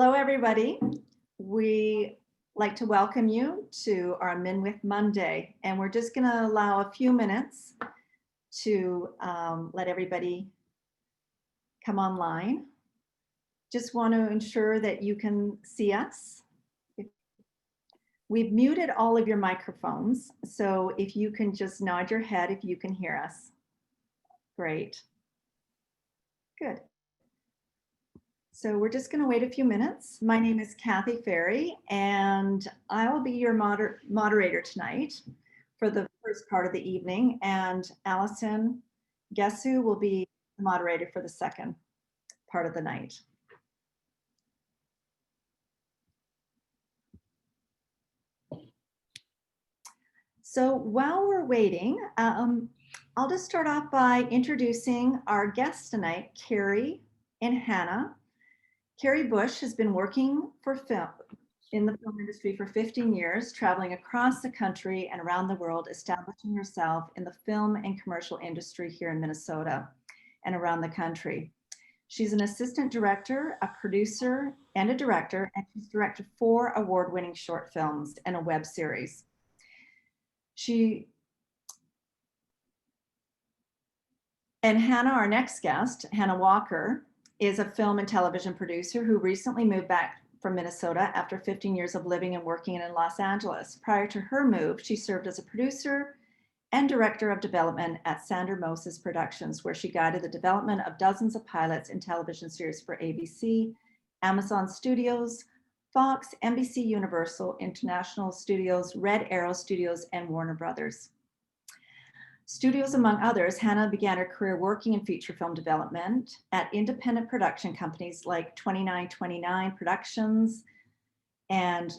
Hello, everybody. We like to welcome you to our MinWIFT Monday, and we're just going to allow a few minutes to let everybody come online. Just want to ensure that you can see us. We've muted all of your microphones, so if you can just nod your head if you can hear us. Great. Good. So we're just going to wait a few minutes. My name is Ferrey, and I will be your moderator tonight for the first part of the evening, and Alison, Guessou will be the moderator for the second part of the night. So while we're waiting, I'll just start off by introducing our guests tonight, Carrie and Hannah. Carrie Bush has been working for in the film industry for 15 years, traveling across the country and around the world, establishing herself in the film and commercial industry here in Minnesota and around the country. She's an assistant director, a producer, and a director, and she's directed 4 award-winning short films and a web series. And Hannah, our next guest, Hannah Walker, is a film and television producer who recently moved back from Minnesota after 15 years of living and working in Los Angeles. Prior to her move, she served as a producer and director of development at Sander Moses Productions, where she guided the development of dozens of pilots and television series for ABC, Amazon Studios, Fox, NBC Universal, International Studios, Red Arrow Studios, and Warner Brothers Studios, among others. Hannah began her career working in feature film development at independent production companies like 2929 Productions, and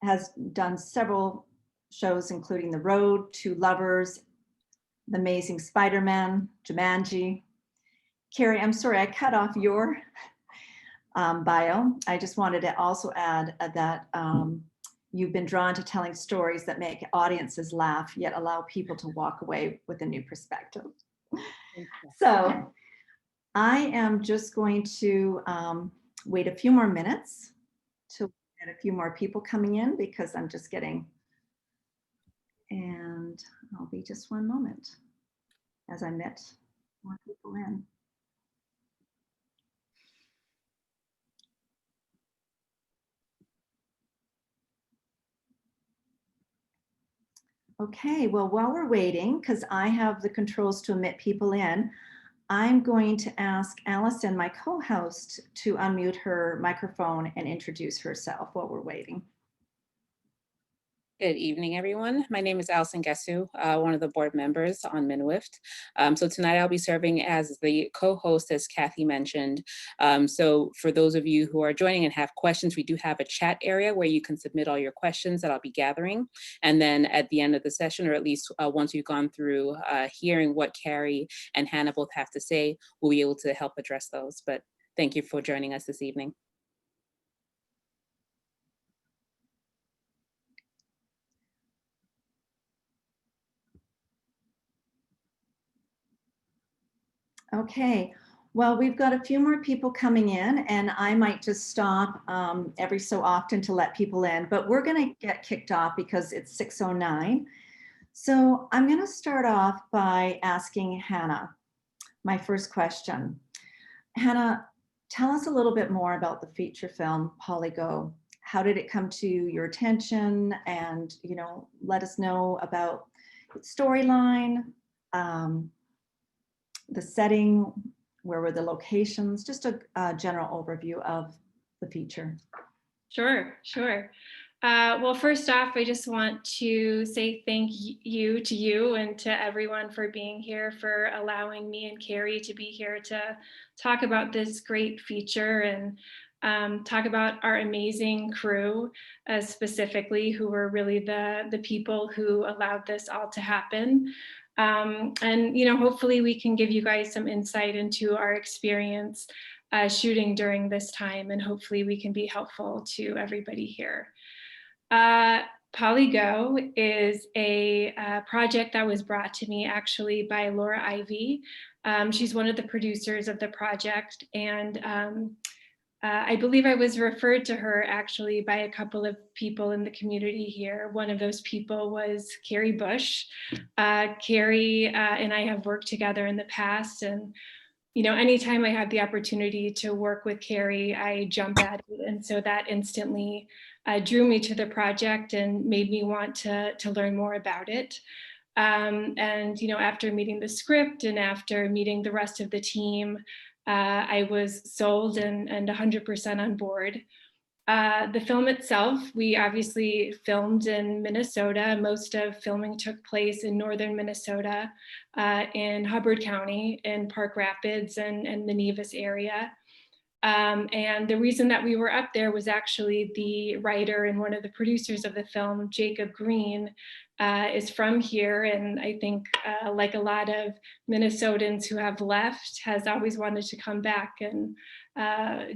has done several shows including The Road, Two Lovers, The Amazing Spider-Man, Jumanji. Carrie, I'm sorry, I cut off your bio. I just wanted to also add that you've been drawn to telling stories that make audiences laugh, yet allow people to walk away with a new perspective. So I am just going to wait a few more minutes to get a few more people coming in, because I'm just getting, and I'll be just one moment as I met more people in. Okay, well, while we're waiting, because I have the controls to admit people in, I'm going to ask Alison, my co-host, to unmute her microphone and introduce herself while we're waiting. Good evening, everyone. My name is Alison Guessou, one of the board members on MinWIFT. So tonight I'll be serving as the co-host, as Kathy mentioned. So for those of you who are joining and have questions, we do have a chat area where you can submit all your questions that I'll be gathering. And then at the end of the session, or at least once we've gone through hearing what Carrie and Hannah both have to say, we'll be able to help address those. But thank you for joining us this evening. Okay, well, we've got a few more people coming in, and I might just stop every so often to let people in, but we're going to get kicked off because it's 6:09. So I'm going to start off by asking Hannah my first question. Hannah, tell us a little bit more about the feature film Polygo. How did it come to your attention? And, you know, let us know about its storyline, the setting, where were the locations, just a general overview of the feature. Sure. Well, first off, I just want to say thank you to you and to everyone for being here, for allowing me and Carrie to be here to talk about this great feature and talk about our amazing crew, specifically, who were really the people who allowed this all to happen. And, you know, hopefully we can give you guys some insight into our experience shooting during this time, and hopefully we can be helpful to everybody here. Polygo is a project that was brought to me actually by Laura Ivy. She's one of the producers of the project, and I believe I was referred to her actually by a couple of people in the community here. One of those people was Carrie Bush. Carrie and I have worked together in the past, and anytime I have the opportunity to work with Carrie, I jump at it. And so that instantly drew me to the project and made me want to learn more about it. And after meeting the script and after meeting the rest of the team, I was sold and 100% on board. The film itself, we obviously filmed in Minnesota. Most of filming took place in northern Minnesota, in Hubbard County, in Park Rapids and the Nevis area. And the reason that we were up there was actually the writer and one of the producers of the film, Jacob Green, is from here. And I think like a lot of Minnesotans who have left, has always wanted to come back and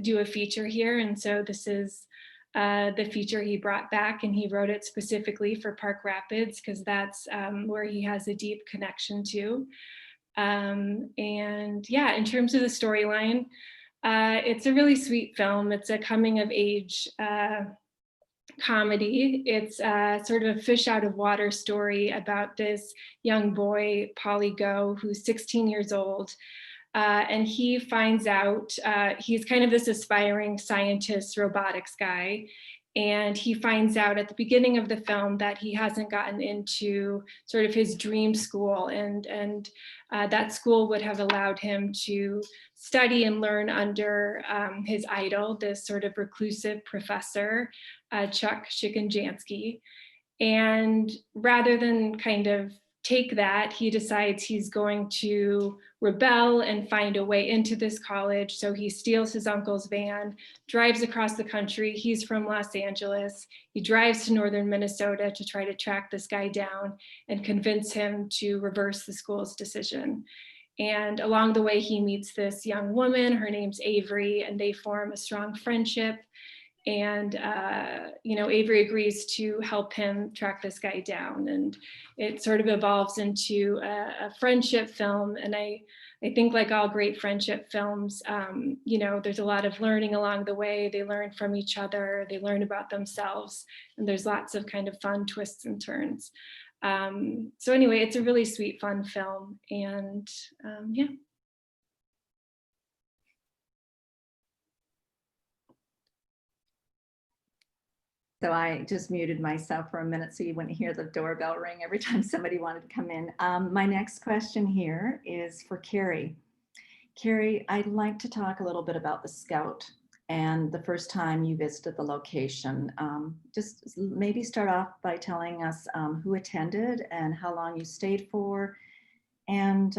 do a feature here. And so this is the feature he brought back, and he wrote it specifically for Park Rapids because that's where he has a deep connection to. And yeah, in terms of the storyline, it's a really sweet film. It's a coming of age comedy. It's sort of a fish out of water story about this young boy, Polly Go, who's 16 years old. And he finds out, he's kind of this aspiring scientist, robotics guy. And he finds out at the beginning of the film that he hasn't gotten into sort of his dream school, and that school would have allowed him to study and learn under his idol, this sort of reclusive professor, Chuck Shikanjansky. And rather than kind of take that, he decides he's going to rebel and find a way into this college. So he steals his uncle's van, drives across the country. He's from Los Angeles. He drives to northern Minnesota to try to track this guy down and convince him to reverse the school's decision. And along the way, he meets this young woman. Her name's Avery, and they form a strong friendship. And Avery agrees to help him track this guy down, and it sort of evolves into a friendship film. And I think, like all great friendship films, there's a lot of learning along the way. They learn from each other, they learn about themselves, and there's lots of kind of fun twists and turns. So anyway, it's a really sweet, fun film, and yeah. So I just muted myself for a minute so you wouldn't hear the doorbell ring every time somebody wanted to come in. My next question here is for Carrie. Carrie, I'd like to talk a little bit about the Scout and the first time you visited the location. Just maybe start off by telling us who attended and how long you stayed for. And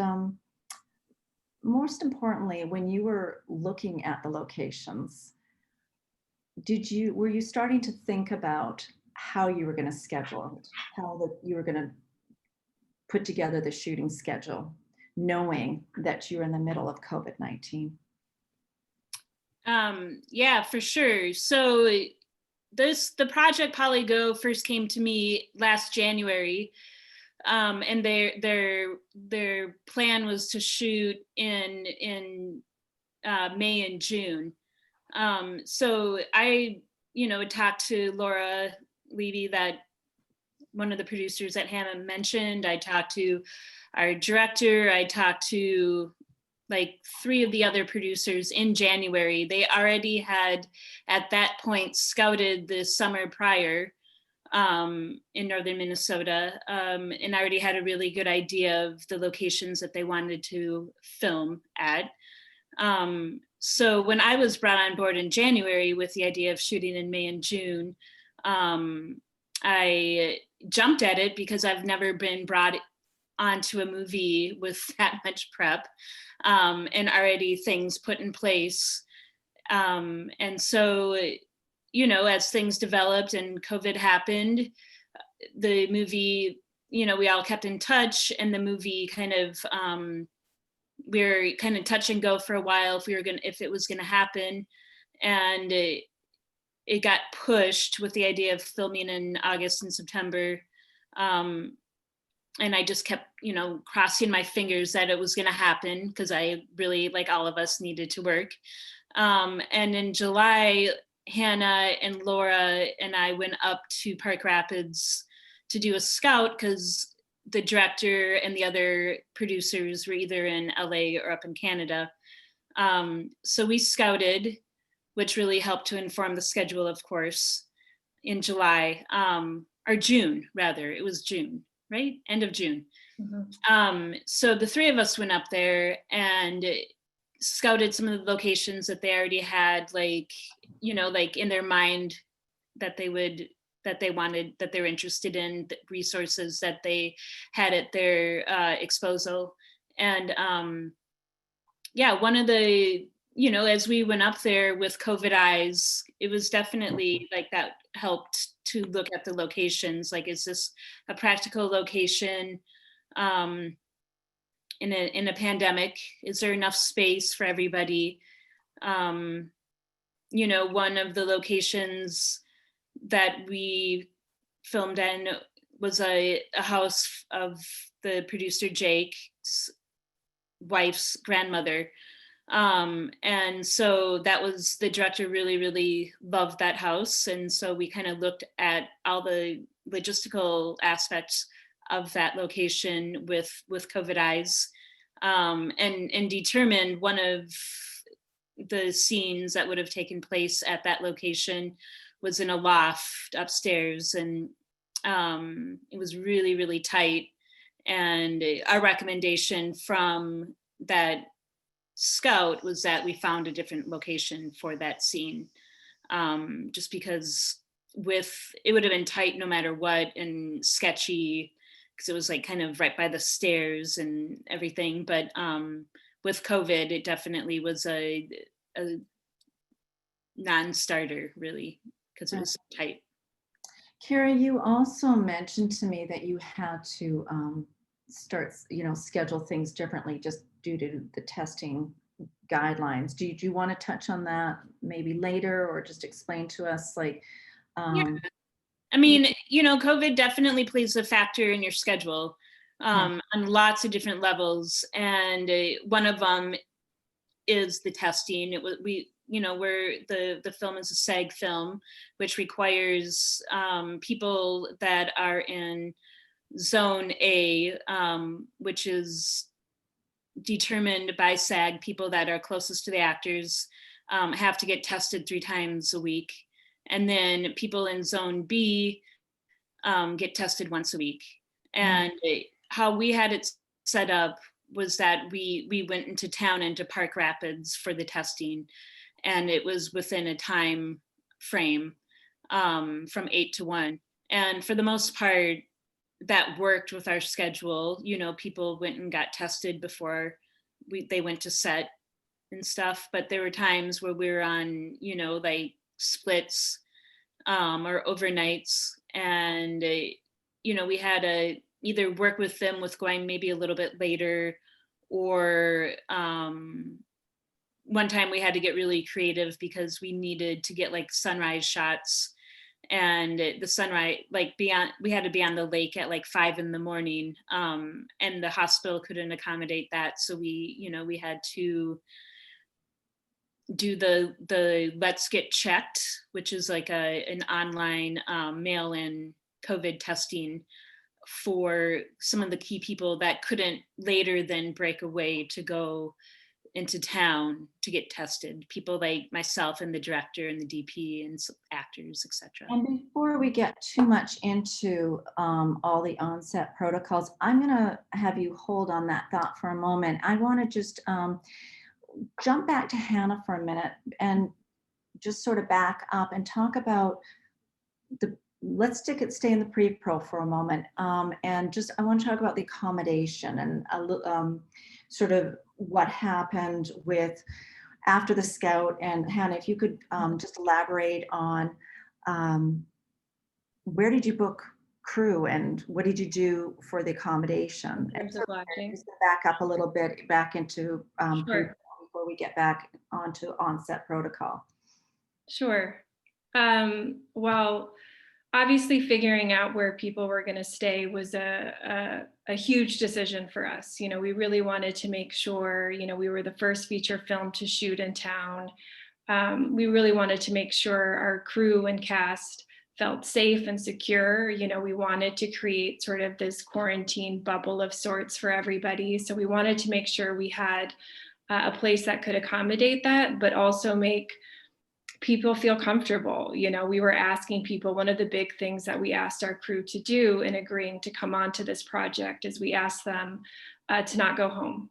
most importantly, when you were looking at the locations, were you starting to think about how you were going to schedule it, how you were going to put together the shooting schedule, knowing that you were in the middle of COVID-19? Yeah, for sure. So the project Polygo first came to me last January, and their plan was to shoot in May and June. So I, talked to Laura Levy, that one of the producers that Hannah mentioned. I talked to our director. I talked to like 3 of the other producers in January. They already had at that point scouted the summer prior in northern Minnesota, and I already had a really good idea of the locations that they wanted to film at. So when I was brought on board in January with the idea of shooting in May and June, I jumped at it because I've never been brought onto a movie with that much prep and already things put in place. And so, as things developed and COVID happened, the movie, we all kept in touch, and the movie kind of, we were kind of touch and go for a while if it was gonna happen, and it got pushed with the idea of filming in August and September, and I just kept crossing my fingers that it was gonna happen, because I really, like all of us, needed to work. And in July, Hannah and Laura and I went up to Park Rapids to do a scout because the director and the other producers were either in LA or up in Canada. So we scouted, which really helped to inform the schedule, of course, in July, or June, rather. It was June, right? End of June. So the three of us went up there and scouted some of the locations that they already had, like, you know, like in their mind that they would, that they wanted, that they're interested in, the resources that they had at their disposal. And yeah, one of the, you know, as we went up there with COVID eyes, it was definitely like that helped to look at the locations. Like, is this a practical location in a pandemic? Is there enough space for everybody? You know, one of the locations that we filmed in was a house of the producer Jake's wife's grandmother. And so that was, the director really loved that house. And so we kind of looked at all the logistical aspects of that location with COVID eyes, and determined one of the scenes that would have taken place at that location was in a loft upstairs. And it was really tight. And our recommendation from that scout was that we found a different location for that scene, just because it would have been tight no matter what, and sketchy because it was like kind of right by the stairs and everything. But with COVID, it definitely was a non-starter, really, because it was so tight. Carrie, you also mentioned to me that you had to start, schedule things differently just due to the testing guidelines. Do you want to touch on that maybe later, or just explain to us, like, yeah. I mean, COVID definitely plays a factor in your schedule on lots of different levels. And one of them is the testing. The film is a SAG film, which requires people that are in Zone A, which is determined by SAG, people that are closest to the actors, have to get tested 3 times a week. And then people in Zone B get tested once a week. And how we had it set up was that we went into town, into Park Rapids for the testing. And it was within a time frame from 8 to 1. And for the most part, that worked with our schedule. People went and got tested before they went to set and stuff. But there were times where we were on, like splits or overnights. And, we had to either work with them with going maybe a little bit later, or one time we had to get really creative because we needed to get like sunrise shots, and the sunrise, like we had to be on the lake at like 5 a.m, and the hospital couldn't accommodate that. So we had to do the Let's Get Checked, which is like an online mail-in COVID testing for some of the key people that couldn't later then break away to go into town to get tested. People like myself and the director and the DP and actors, etc. And before we get too much into all the onset protocols, I'm going to have you hold on that thought for a moment. I want to just jump back to Hannah for a minute and just sort of back up and talk about let's stay in the pre-pro for a moment. And just, I want to talk about the accommodation and sort of what happened with after the scout. And Hannah, if you could just elaborate on where did you book crew and what did you do for the accommodation? In terms of lodging. Just back up a little bit back into Sure. before we get back onto onset protocol. Sure. Well, obviously figuring out where people were going to stay was a huge decision for us. We really wanted to make sure, we were the first feature film to shoot in town. we really wanted to make sure our crew and cast felt safe and secure. You know, we wanted to create sort of this quarantine bubble of sorts for everybody. So we wanted to make sure we had a place that could accommodate that, but also make people feel comfortable. You know, we were asking people, one of the big things that we asked our crew to do in agreeing to come onto this project is we asked them to not go home.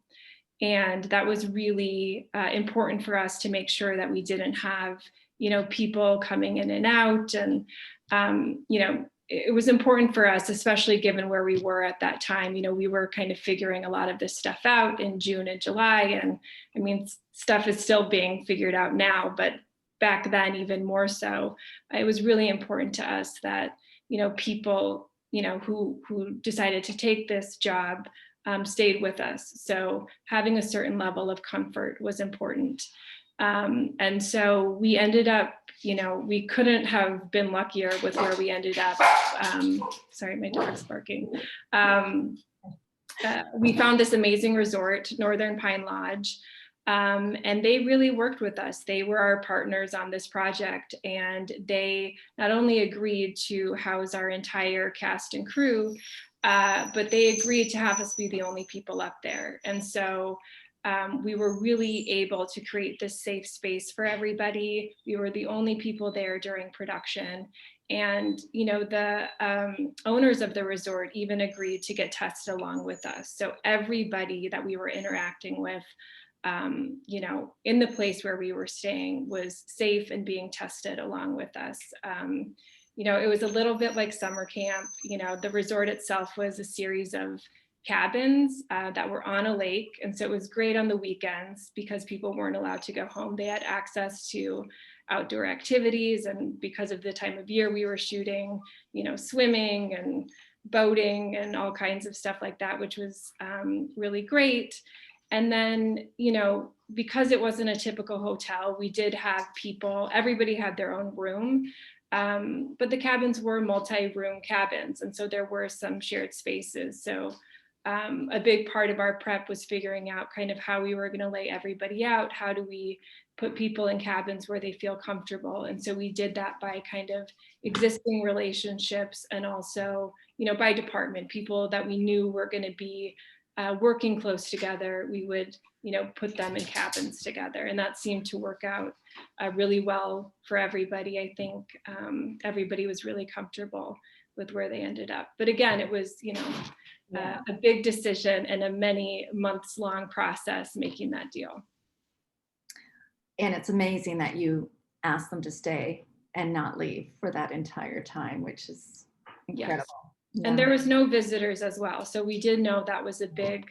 And that was really important for us to make sure that we didn't have, you know, people coming in and out. And, you know, it was important for us, especially given where we were at that time. You know, we were kind of figuring a lot of this stuff out in June and July. And I mean, stuff is still being figured out now, but back then even more so. It was really important to us that, you know, people, you know, who decided to take this job stayed with us. So having a certain level of comfort was important. And so we ended up, you know, we couldn't have been luckier with where we ended up. Sorry, my dog's barking. We found this amazing resort, Northern Pine Lodge, and they really worked with us. They were our partners on this project, and they not only agreed to house our entire cast and crew, but they agreed to have us be the only people up there. And so we were really able to create this safe space for everybody. We were the only people there during production. And, you know, the owners of the resort even agreed to get tested along with us. So everybody that we were interacting with, you know, in the place where we were staying was safe and being tested along with us. You know, it was a little bit like summer camp. You know, the resort itself was a series of cabins that were on a lake. And so it was great on the weekends because people weren't allowed to go home. They had access to outdoor activities. And because of the time of year we were shooting, you know, swimming and boating and all kinds of stuff like that, which was really great. And then, you know, because it wasn't a typical hotel, we did have people, everybody had their own room. But the cabins were multi-room cabins. And so there were some shared spaces. So a big part of our prep was figuring out kind of how we were going to lay everybody out. How do we put people in cabins where they feel comfortable? And so we did that by kind of existing relationships and also, you know, by department, people that we knew were going to be working close together. We would, you know, put them in cabins together. And that seemed to work out really well for everybody. I think everybody was really comfortable with where they ended up. But again, it was, you know, a big decision and a many months long process making that deal. And it's amazing that you asked them to stay and not leave for that entire time, which is incredible. Yes. And there was no visitors as well. So we did know that was a big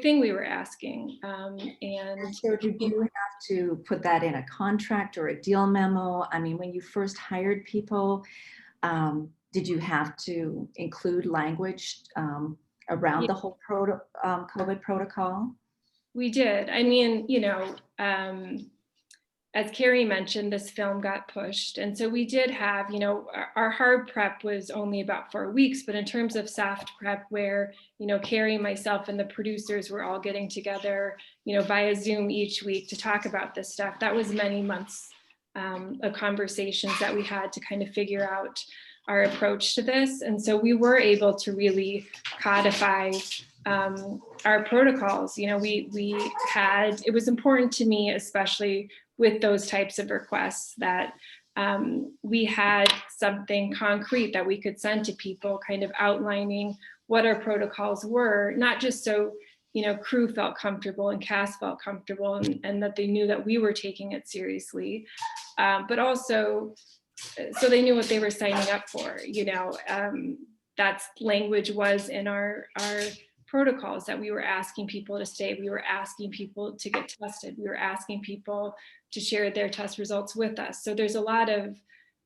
thing we were asking. And so did you have to put that in a contract or a deal memo? I mean, when you first hired people, did you have to include language around the whole COVID protocol? We did. I mean, you know, as Carrie mentioned, this film got pushed. And so we did have, you know, our hard prep was only about 4 weeks, but in terms of soft prep where, you know, Carrie, myself, and the producers were all getting together, you know, via Zoom each week to talk about this stuff, that was many months of conversations that we had to kind of figure out our approach to this. And so we were able to really codify our protocols. You know, we had, it was important to me, especially with those types of requests, that we had something concrete that we could send to people, kind of outlining what our protocols were, not just so, you know, crew felt comfortable and cast felt comfortable and that they knew that we were taking it seriously, but also so they knew what they were signing up for. You know, that language was in our protocols, that we were asking people to stay, we were asking people to get tested, we were asking people to share their test results with us. So there's a lot of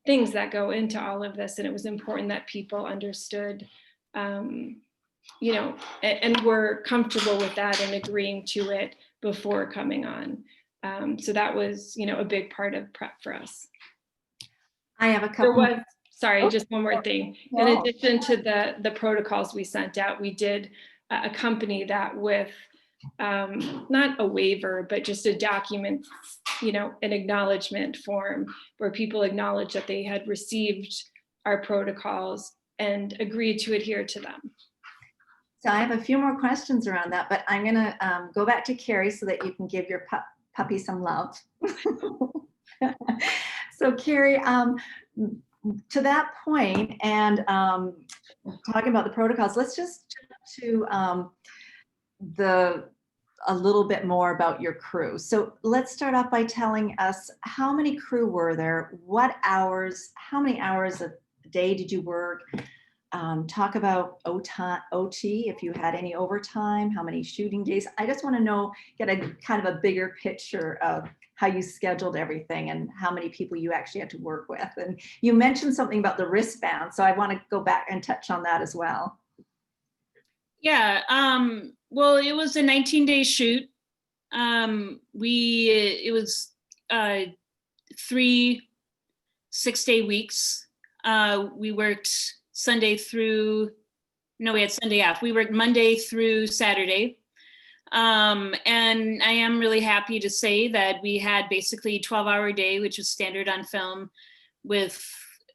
things that go into all of this, and it was important that people understood, you know, and were comfortable with that and agreeing to it before coming on. So that was, you know, a big part of prep for us. I have a couple. Sorry, just one more thing. In addition to the protocols we sent out, we did accompany that with not a waiver, but just a document, an acknowledgement form where people acknowledge that they had received our protocols and agreed to adhere to them. So I have a few more questions around that, but I'm gonna go back to Carrie so that you can give your puppy some love. So Carrie, to that point, and talking about the protocols, let's just to a little bit more about your crew. So let's start off by telling us how many crew were there, what hours, how many hours a day did you work? Talk about OT, if you had any overtime, how many shooting days. I just want to know, get a kind of a bigger picture of how you scheduled everything and how many people you actually had to work with. And you mentioned something about the wristband, so I want to go back and touch on that as well. Yeah, well, it was a 19-day shoot. It was 3 6-day weeks. We worked Sunday through, no, we had Sunday off. We worked Monday through Saturday. And I am really happy to say that we had basically a 12-hour day, which was standard on film, with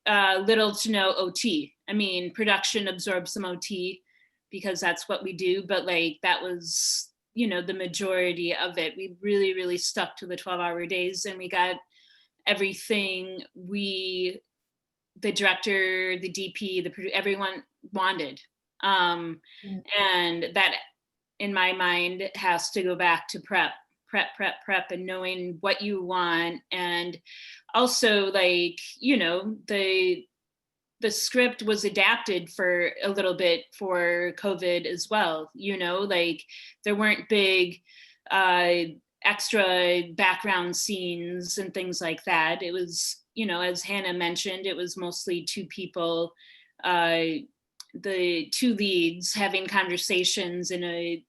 little to no OT. I mean, production absorbs some OT because that's what we do, but like that was, the majority of it. We really, really stuck to the 12-hour days, and we got everything the director, the DP, the producer, everyone wanted. And that, in my mind, has to go back to prep, and knowing what you want. And also, like, the script was adapted for a little bit for COVID as well. Like there weren't big extra background scenes and things like that. It was, as Hannah mentioned, it was mostly 2 people, the 2 leads having conversations in a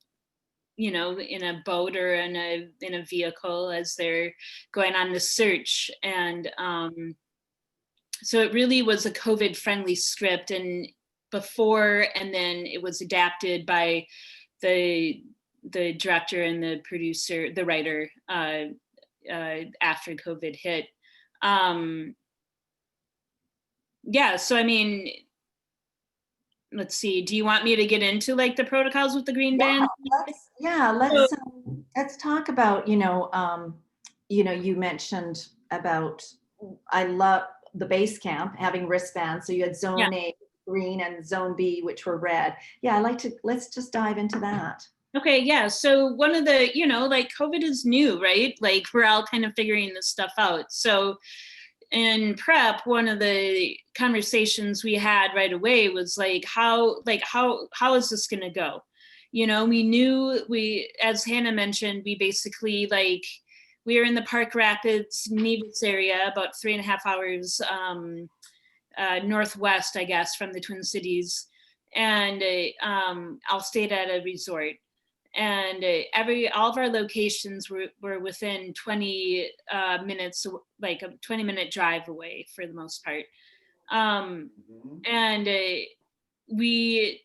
boat or in a vehicle as they're going on the search. And so it really was a COVID friendly script, and before, and then it was adapted by the director and the producer, the writer, after COVID hit. Yeah, so I mean, let's see, do you want me to get into like the protocols with the green band? Let's talk about, you mentioned about, I love the base camp having wristbands. So you had zone A green and zone B, which were red. Yeah, let's just dive into that. Okay, yeah. So one of the, like COVID is new, right? Like we're all kind of figuring this stuff out. So in prep, one of the conversations we had right away was like, how is this going to go? We knew as Hannah mentioned, we basically we were in the Park Rapids, Nevis area, about 3.5 hours northwest, I guess, from the Twin Cities. And I'll stayed at a resort. And all of our locations were within 20 minutes, like a 20-minute drive away for the most part. And it was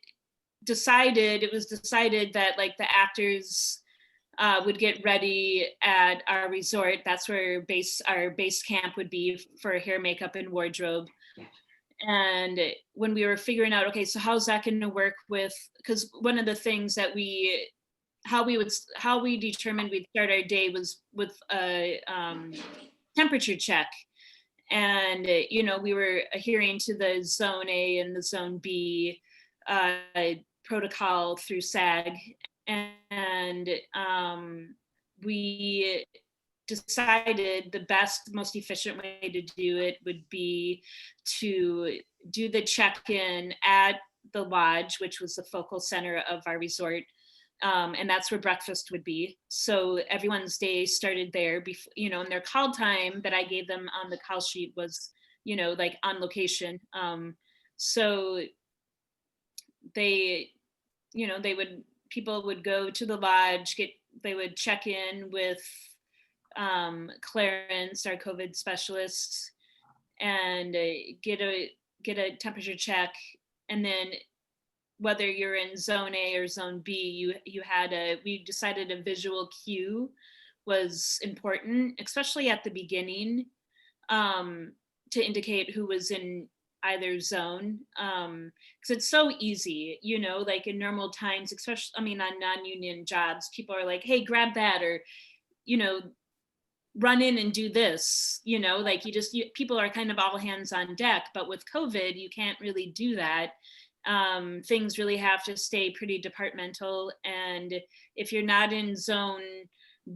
decided that like the actors would get ready at our resort. That's where our base camp would be for hair, makeup, and wardrobe. And when we were figuring out, okay, so how's that going to work with, because one of the things that how we determined we'd start our day was with a temperature check. And, we were adhering to the zone A and the zone B protocol through SAG. And we decided the best, most efficient way to do it would be to do the check-in at the lodge, which was the focal center of our resort. And that's where breakfast would be. So everyone's day started there, and their call time that I gave them on the call sheet was, like on location. So people would go to the lodge, they would check in with Clarence, our COVID specialist, and get a temperature check. And then whether you're in zone A or zone B, we decided a visual cue was important, especially at the beginning, to indicate who was in either zone, because it's so easy, like in normal times, especially, I mean, on non-union jobs, people are like, hey, grab that, or, run in and do this, like people are kind of all hands on deck, but with COVID, you can't really do that. Things really have to stay pretty departmental. And if you're not in zone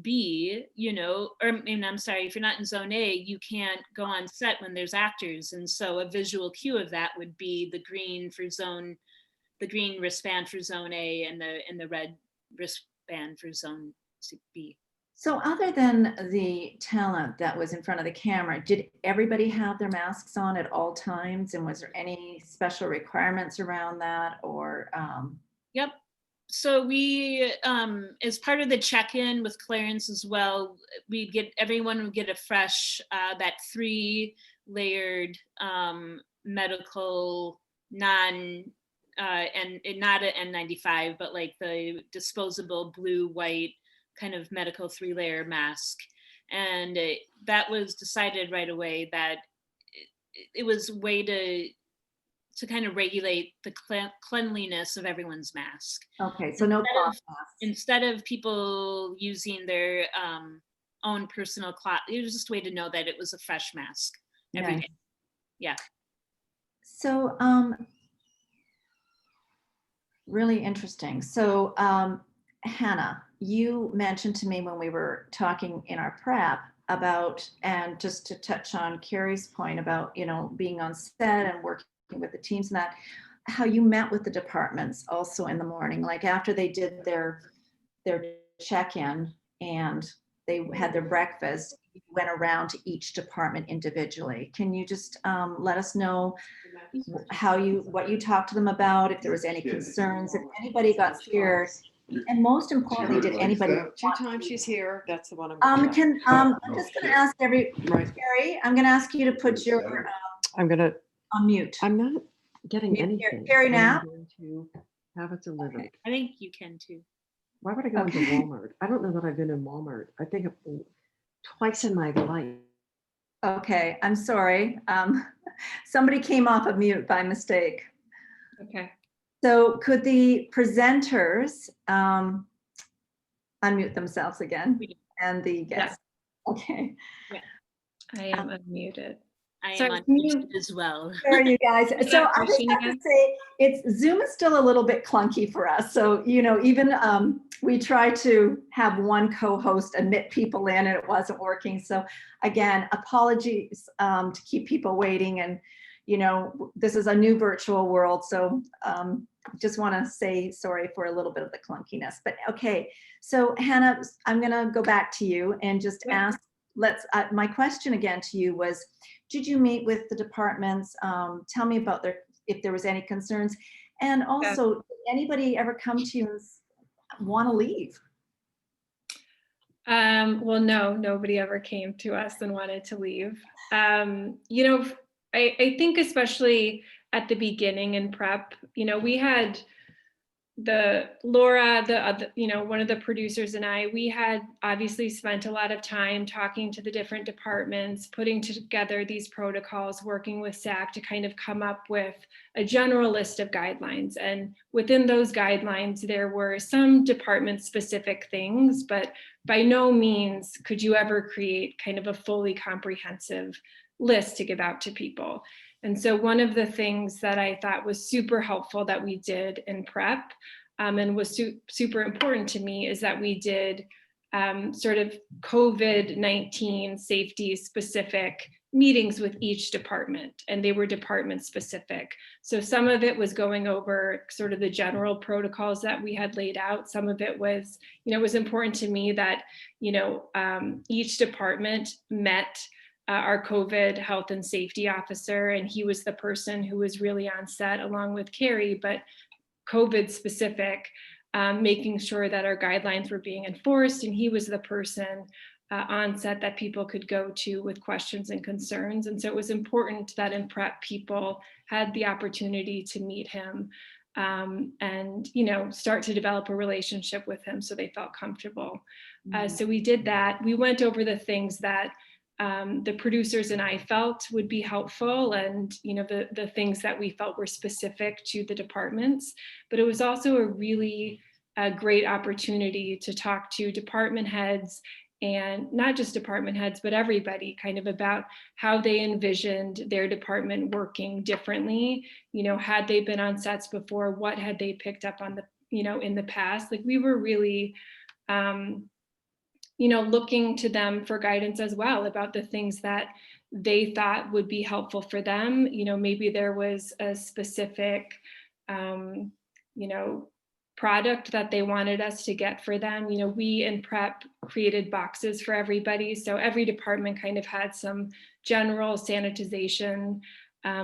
B, I'm sorry, if you're not in zone A, you can't go on set when there's actors. And so a visual cue of that would be the green wristband for zone A and the red wristband for zone B. So other than the talent that was in front of the camera, did everybody have their masks on at all times? And was there any special requirements around that, or? Yep. So we, as part of the check-in with Clarence as well, everyone would get a fresh, that 3-layered medical and not an N95, but like the disposable blue, white kind of medical 3-layer mask. And that was decided right away that it was a way to kind of regulate the cleanliness of everyone's mask. Okay, so no cloth masks. Instead of people using their own personal cloth, it was just a way to know that it was a fresh mask every day. Yeah. So really interesting. So Hannah, you mentioned to me when we were talking in our prep about, and just to touch on Carrie's point about, being on set and working with the teams and that, how you met with the departments also in the morning, like after they did their check-in and they had their breakfast, you went around to each department individually. Can you just let us know what you talked to them about, if there was any concerns, if anybody got scared, and most importantly, did anybody? 2 times she's here. That's the one I'm. I'm just going to ask Carrie, I'm going to ask you to put your. I'm going to. On mute. I'm not getting Mute anything. Carrie now. I'm going to have it delivered. Okay. I think you can too. Why would I go into Walmart? I don't know that I've been in Walmart. I think I've been twice in my life. Okay, I'm sorry. Somebody came off of mute by mistake. Okay. So could the presenters unmute themselves again, and the guests? Yeah. Okay. Yeah. I am unmuted. I am Sorry, on mute as well. There you guys. Is So that I just machine have to again? say, Zoom is still a little bit clunky for us. So, even we try to have one co-host admit people in and it wasn't working. So again, apologies to keep people waiting. And, this is a new virtual world. So just want to say sorry for a little bit of the clunkiness. But okay, so Hannah, I'm going to go back to you and just ask, my question again to you was, did you meet with the departments? Tell me about if there was any concerns. And also, did anybody ever come to you and want to leave? Well, no, nobody ever came to us and wanted to leave. I think especially at the beginning in prep, we had Laura, one of the producers, and we had obviously spent a lot of time talking to the different departments, putting together these protocols, working with SAC to kind of come up with a general list of guidelines. And within those guidelines, there were some department specific things, but by no means could you ever create kind of a fully comprehensive list to give out to people. And so one of the things that I thought was super helpful that we did in prep and was super important to me is that we did sort of COVID-19 safety specific meetings with each department, and they were department specific. So some of it was going over sort of the general protocols that we had laid out. Some of it was, it was important to me that, each department met our COVID health and safety officer, and he was the person who was really on set along with Carrie, but COVID specific, making sure that our guidelines were being enforced. And he was the person on set that people could go to with questions and concerns. And so it was important that in prep people had the opportunity to meet him. and, start to develop a relationship with him so they felt comfortable. Mhm. So we did that. We went over the things that the producers and I felt would be helpful, and the things that we felt were specific to the departments. But it was also a really great opportunity to talk to department heads, and not just department heads, but everybody, kind of about how they envisioned their department working differently. Had they been on sets before, what had they picked up on in the past? Like, we were really looking to them for guidance as well about the things that they thought would be helpful for them. Maybe there was a specific, product that they wanted us to get for them. We in prep created boxes for everybody. So every department kind of had some general sanitization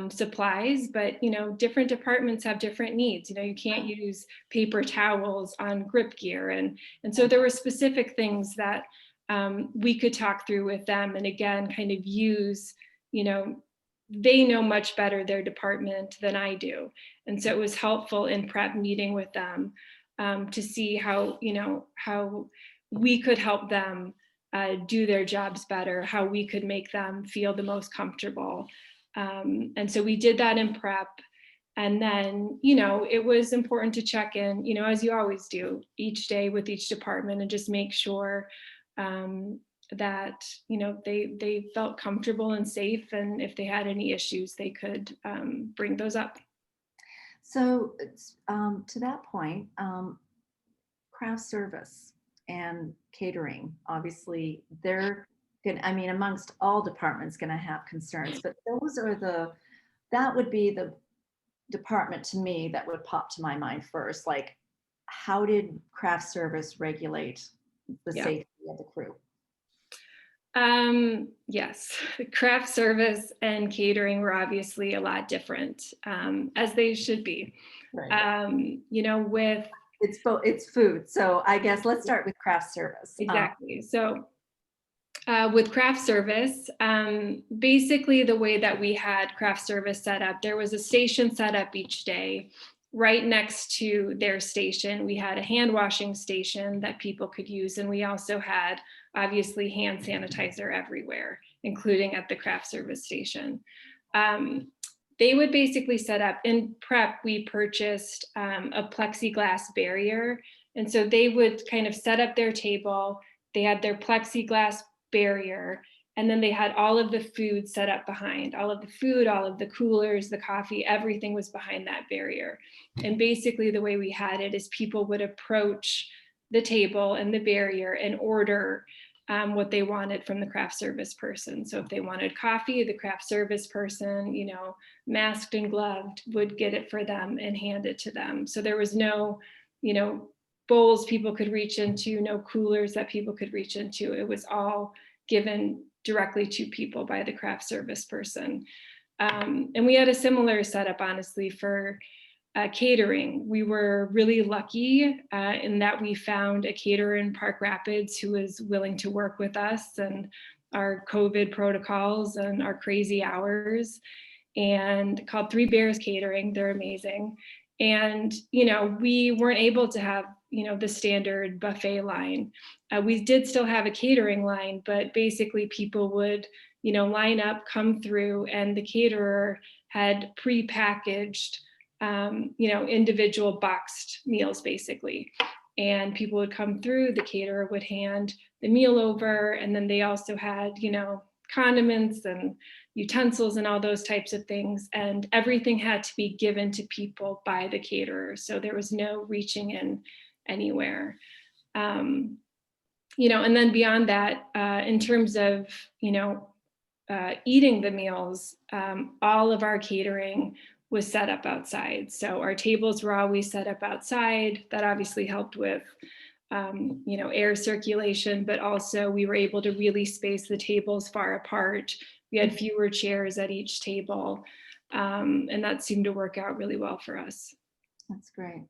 supplies, but different departments have different needs. You can't use paper towels on grip gear, and so there were specific things that we could talk through with them, and again, kind of use, they know much better their department than I do, and so it was helpful in prep meeting with them to see how we could help them do their jobs better, how we could make them feel the most comfortable. And so we did that in prep. And then, it was important to check in, as you always do, each day with each department, and just make sure that, they felt comfortable and safe. And if they had any issues, they could bring those up. So to that point, craft service and catering, obviously they're good. I mean, amongst all departments going to have concerns, but that would be the department to me that would pop to my mind first. Like, how did craft service regulate the Yeah. safety of the crew? Yes, craft service and catering were obviously a lot different, as they should be. Right. With It's food. So I guess let's start with craft service. exactly. So with craft service, basically the way that we had craft service set up, there was a station set up each day. Right next to their station, we had a hand washing station that people could use. And we also had, obviously, hand sanitizer everywhere, including at the craft service station. They would basically set up, in prep, we purchased a plexiglass barrier. And so they would kind of set up their table. They had their plexiglass barrier, and then they had all of the food set up behind. All of the food, all of the coolers, the coffee, everything was behind that barrier. And basically the way we had it is people would approach the table and the barrier and order what they wanted from the craft service person. So if they wanted coffee, the craft service person, masked and gloved, would get it for them and hand it to them. So there was no, bowls people could reach into, no coolers that people could reach into. It was all given directly to people by the craft service person. And we had a similar setup, honestly, for catering. We were really lucky in that we found a caterer in Park Rapids who was willing to work with us and our COVID protocols and our crazy hours, and called Three Bears Catering. They're amazing. And, we weren't able to have, the standard buffet line. We did still have a catering line, but basically people would, line up, come through, and the caterer had pre-packaged, individual boxed meals, basically. And people would come through, the caterer would hand the meal over, and then they also had, condiments and utensils and all those types of things. And everything had to be given to people by the caterer. So there was no reaching in anywhere. And then beyond that, in terms of, eating the meals, all of our catering was set up outside. So our tables were always set up outside. That obviously helped with air circulation, but also we were able to really space the tables far apart. We had fewer chairs at each table, and that seemed to work out really well for us. That's great.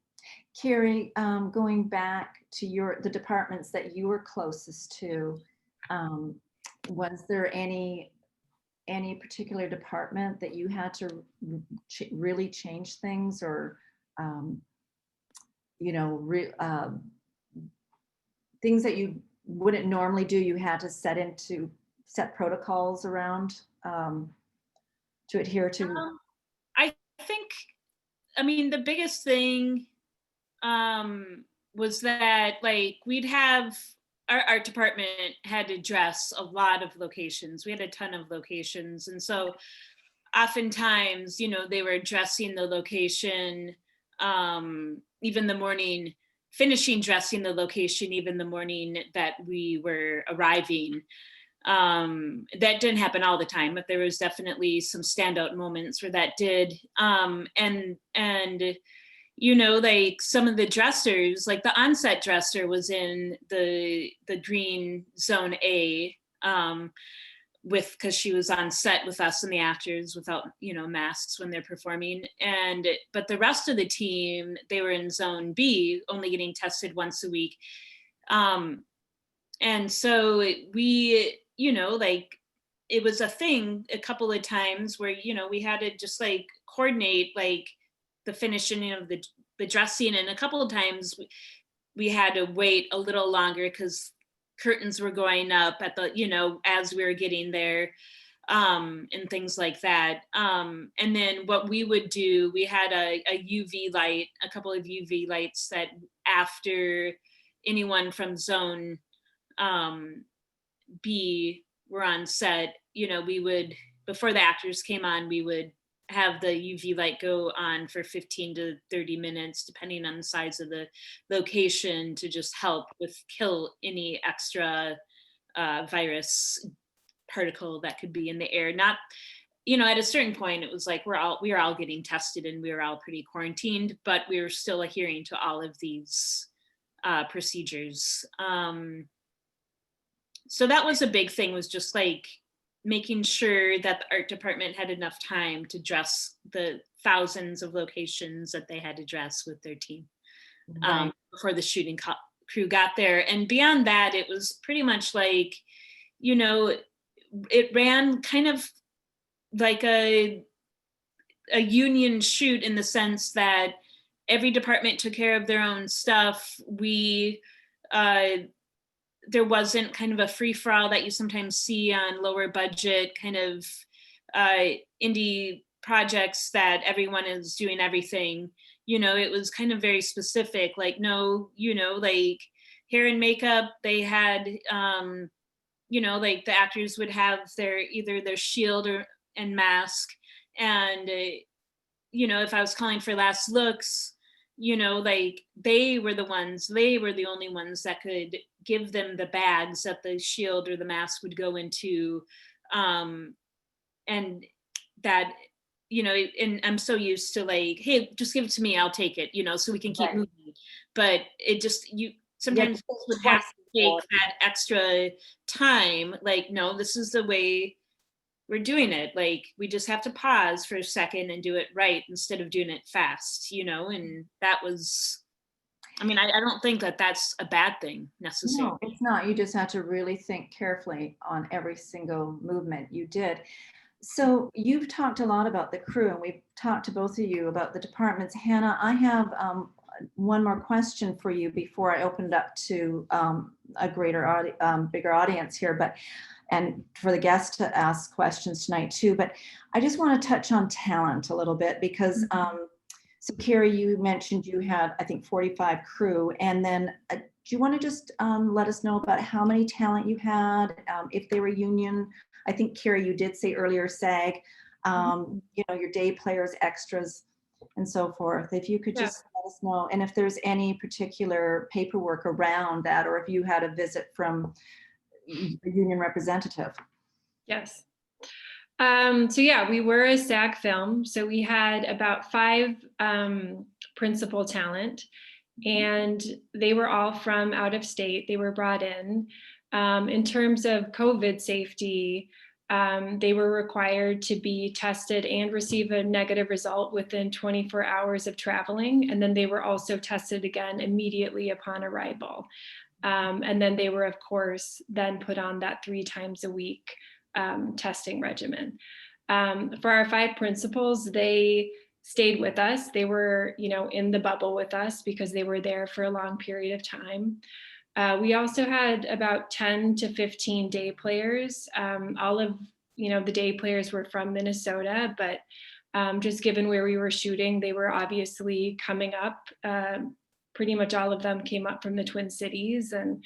Carrie, going back to the departments that you were closest to, was there any particular department that you had to really change things or you know, things that you wouldn't normally do, you had to set protocols around to adhere to? I think, I mean, the biggest thing was that like we'd have our art department had to dress a lot of locations. We had a ton of locations. And so oftentimes, you know, they were dressing the location even the morning, finishing dressing the location even the morning that we were arriving. That didn't happen all the time, but there was definitely some standout moments where that did. And you know, like some of the dressers, like the onset dresser was in the green zone A, because she was on set with us and the actors without, you know, masks when they're performing. But the rest of the team, they were in zone B, only getting tested once a week. And so we, you know, like it was a thing a couple of times where, you know, we had to just like coordinate like the finishing of the dressing. And a couple of times we had to wait a little longer because curtains were going up at the, you know, as we were getting there, and things like that. And then what we would do, we had a UV light, a couple of UV lights that after anyone from zone B were on set, you know, we would, before the actors came on, we would have the UV light go on for 15 to 30 minutes, depending on the size of the location, to just help with kill any extra virus particle that could be in the air. Not, you know, at a certain point, it was like we were all getting tested and we were all pretty quarantined, but we were still adhering to all of these procedures. So that was a big thing, was just like making sure that the art department had enough time to dress the thousands of locations that they had to dress with their team before the shooting crew got there. And beyond that, it was pretty much like, you know, it ran kind of like a union shoot in the sense that every department took care of their own stuff. There wasn't kind of a free-for-all that you sometimes see on lower budget kind of indie projects that everyone is doing everything. You know, it was kind of very specific, like, no, you know, like hair and makeup, they had, you know, like the actors would have either their shield and mask. And, you know, if I was calling for last looks, you know, like they were the only ones that could give them the bags that the shield or the mask would go into. And that, you know, and I'm so used to like, hey, just give it to me, I'll take it, you know, so we can keep moving. But it just, you sometimes would have to take that extra time. Like, no, this is the way we're doing it. Like, we just have to pause for a second and do it right instead of doing it fast, you know. And that was, I mean, I don't think that that's a bad thing necessarily. No, it's not. You just have to really think carefully on every single movement you did. So you've talked a lot about the crew, and we've talked to both of you about the departments. Hannah, I have one more question for you before I open it up to a bigger audience here, and for the guests to ask questions tonight too. But I just want to touch on talent a little bit because, so Carrie, you mentioned you had, I think, 45 crew. And then do you want to just let us know about how many talent you had, if they were union? I think, Carrie, you did say earlier SAG, you know, your day players, extras, and so forth. If you could just let us know, and if there's any particular paperwork around that, or if you had a visit from a union representative. Yes. So yeah, we were a SAG film. So we had about 5 principal talent, and they were all from out of state. They were brought in. In terms of COVID safety, they were required to be tested and receive a negative result within 24 hours of traveling. And then they were also tested again immediately upon arrival. And then they were, of course, then put on that 3 times a week testing regimen. For our 5 principals, they stayed with us. They were, in the bubble with us because they were there for a long period of time. We also had about 10 to 15 day players. All of, the day players were from Minnesota, but just given where we were shooting, they were obviously coming up. Pretty much all of them came up from the Twin Cities, and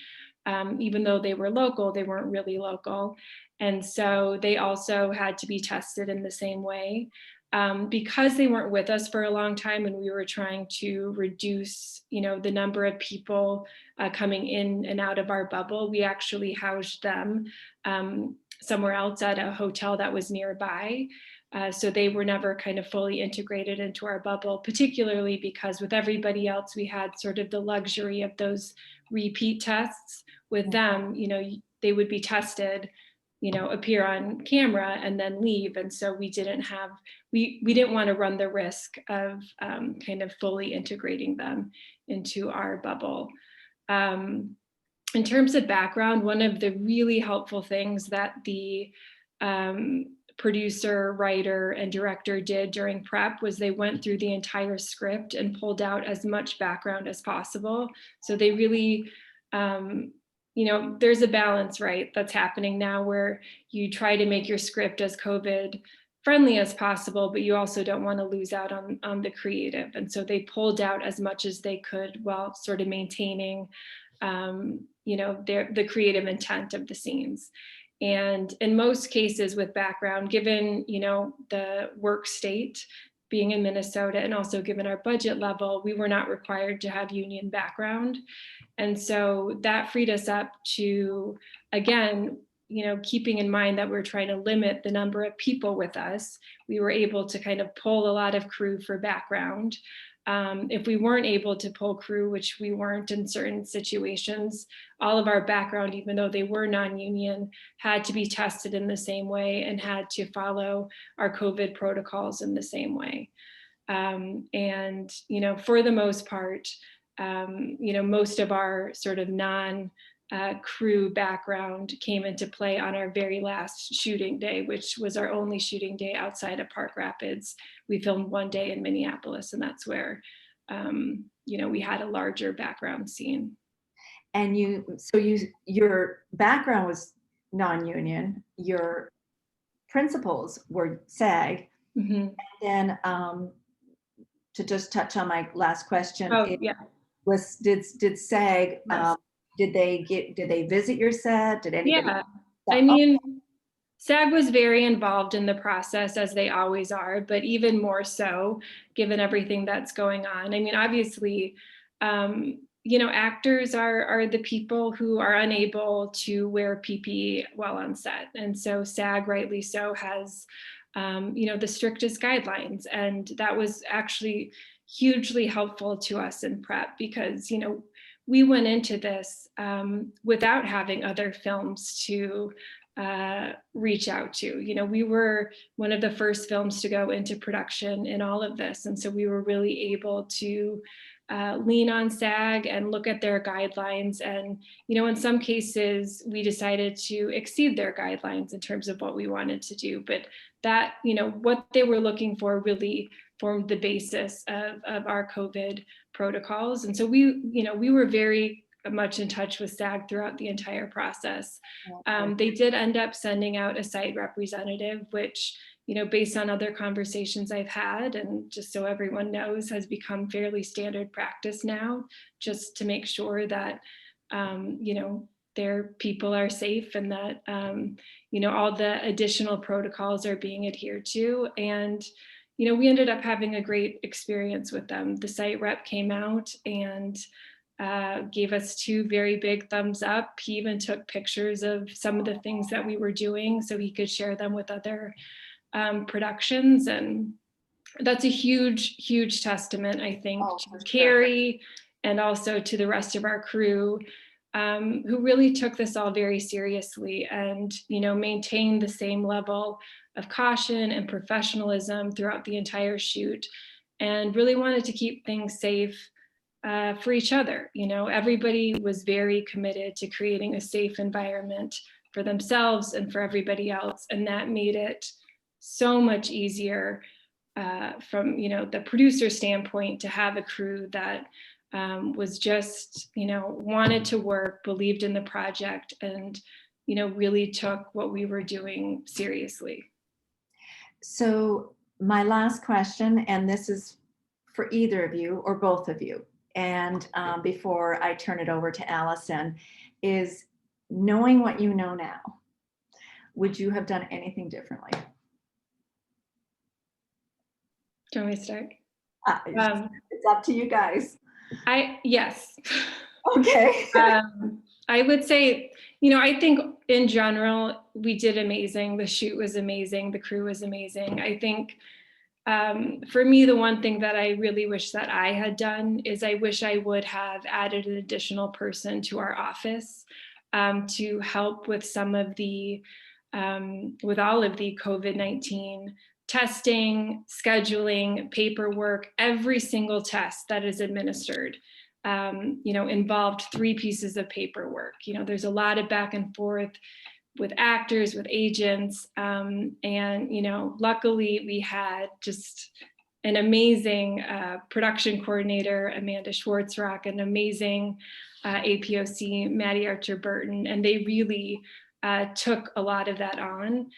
even though they were local, they weren't really local. And so they also had to be tested in the same way. Because they weren't with us for a long time and we were trying to reduce, the number of people coming in and out of our bubble, we actually housed them somewhere else at a hotel that was nearby. So they were never kind of fully integrated into our bubble, particularly because with everybody else, we had sort of the luxury of those repeat tests. With them, they would be tested, appear on camera and then leave. And so we didn't want to run the risk of kind of fully integrating them into our bubble. In terms of background, one of the really helpful things that the producer, writer, and director did during prep was they went through the entire script and pulled out as much background as possible. So they really, there's a balance, right, that's happening now where you try to make your script as COVID friendly as possible, but you also don't want to lose out on the creative. And so they pulled out as much as they could while sort of maintaining, the creative intent of the scenes. And in most cases with background, given, the work state being in Minnesota and also given our budget level, we were not required to have union background. And so that freed us up to, again, keeping in mind that we're trying to limit the number of people with us, we were able to kind of pull a lot of crew for background. If we weren't able to pull crew, which we weren't in certain situations, all of our background, even though they were non-union, had to be tested in the same way and had to follow our COVID protocols in the same way. And, for the most part, most of our sort of non-crew background came into play on our very last shooting day, which was our only shooting day outside of Park Rapids. We filmed one day in Minneapolis, and that's where, we had a larger background scene. And your background was non-union, your principals were SAG. Mm-hmm. And then to just touch on my last question, did SAG, Yes. did they visit your set? Did anybody? Yeah, I mean, SAG was very involved in the process, as they always are, but even more so given everything that's going on. I mean, obviously, actors are the people who are unable to wear PPE while on set. And so SAG, rightly so, has, the strictest guidelines. And that was actually hugely helpful to us in prep because, we went into this without having other films to reach out to. We were one of the first films to go into production in all of this. And so we were really able to lean on SAG and look at their guidelines. And, in some cases, we decided to exceed their guidelines in terms of what we wanted to do. But that, what they were looking for really formed the basis of our COVID protocols. And so we were very much in touch with SAG throughout the entire process. They did end up sending out a site representative, which, based on other conversations I've had, and just so everyone knows, has become fairly standard practice now, just to make sure that, their people are safe and that, all the additional protocols are being adhered to. And, we ended up having a great experience with them. The site rep came out and gave us 2 very big thumbs up. He even took pictures of some of the things that we were doing so he could share them with other productions. And that's a huge, huge testament, I think, to Carrie and also to the rest of our crew, who really took this all very seriously and, maintained the same level of caution and professionalism throughout the entire shoot and really wanted to keep things safe for each other. Everybody was very committed to creating a safe environment for themselves and for everybody else. And that made it so much easier from, you know, the producer standpoint, to have a crew that was just, you know, wanted to work, believed in the project, and, you know, really took what we were doing seriously. So my last question, and this is for either of you or both of you, and before I turn it over to Alison, is knowing what you know now, would you have done anything differently? Do you want me to start? It's up to you guys. Yes. Okay. I would say, you know, I think in general, we did amazing. The shoot was amazing. The crew was amazing. I think for me, the one thing that I really wish that I had done is I wish I would have added an additional person to our office to help with some of the, with all of the COVID-19 testing, scheduling, paperwork. Every single test that is administered, you know, involved 3 pieces of paperwork. You know, there's a lot of back and forth with actors, with agents, and, you know, luckily we had just an amazing production coordinator, Amanda Schwartzrock, an amazing APOC, Maddie Archer Burton, and they really took a lot of that on.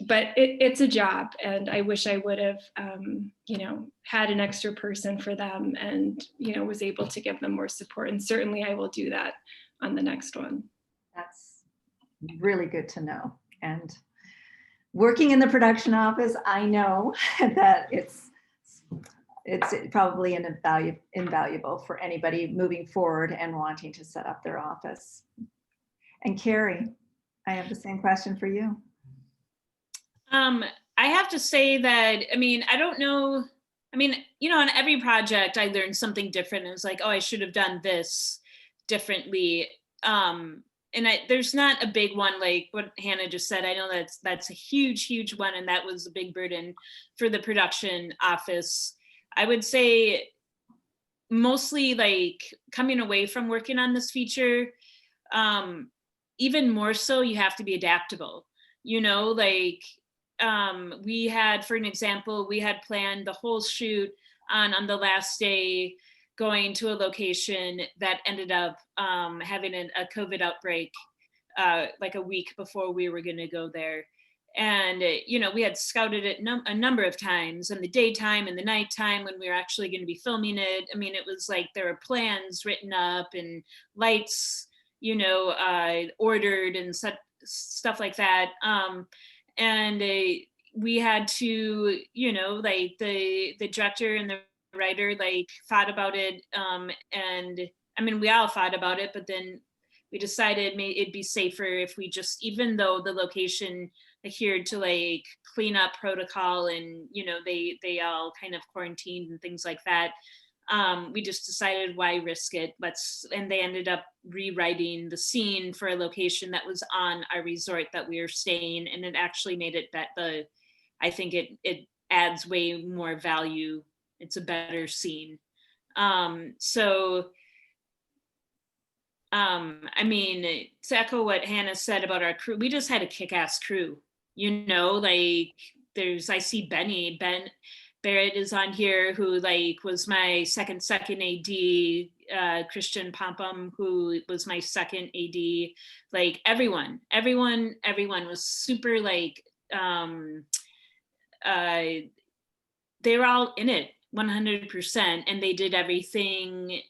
But it's a job, and I wish I would have, you know, had an extra person for them, and, you know, was able to give them more support. And certainly I will do that on the next one. That's really good to know. And working in the production office, I know that it's probably invaluable for anybody moving forward and wanting to set up their office. And Carrie, I have the same question for you. I have to say that, I mean, I don't know. I mean, you know, on every project, I learned something different. It was like, oh, I should have done this differently. And there's not a big one like what Hannah just said. I know that's a huge one, and that was a big burden for the production office. I would say mostly like coming away from working on this feature, even more so, you have to be adaptable. You know, like we had, for an example, we had planned the whole shoot on the last day, going to a location that ended up having a COVID outbreak like a week before we were going to go there. And, you know, we had scouted it a number of times, in the daytime and the nighttime when we were actually going to be filming it. I mean, it was like there were plans written up and lights, you know, ordered and stuff like that. And we had to, you know, like the director and the writer like thought about it, and I mean, we all thought about it, but then we decided it'd be safer if we just, even though the location adhered to like cleanup protocol and, you know, they all kind of quarantined and things like that, we just decided, why risk it? And they ended up rewriting the scene for a location that was on our resort that we were staying, and it actually made it I think it adds way more value. It's a better scene. I mean, to echo what Hannah said about our crew, we just had a kick-ass crew, you know, like I see Ben Barrett is on here, who like was my second AD, Christian Pompum, who was my second AD, like everyone was super like, they were all in it 100%, and they did everything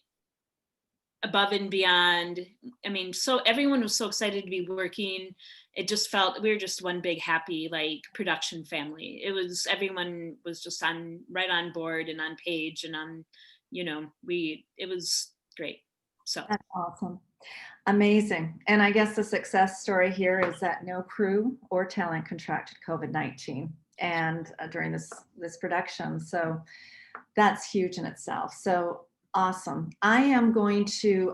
above and beyond. I mean, so everyone was so excited to be working. It just felt we were just one big happy like production family. Everyone was just right on board and on page, and on, you know, it was great. So that's awesome. Amazing. And I guess the success story here is that no crew or talent contracted COVID-19 and during this production. So that's huge in itself. So awesome. I am going to,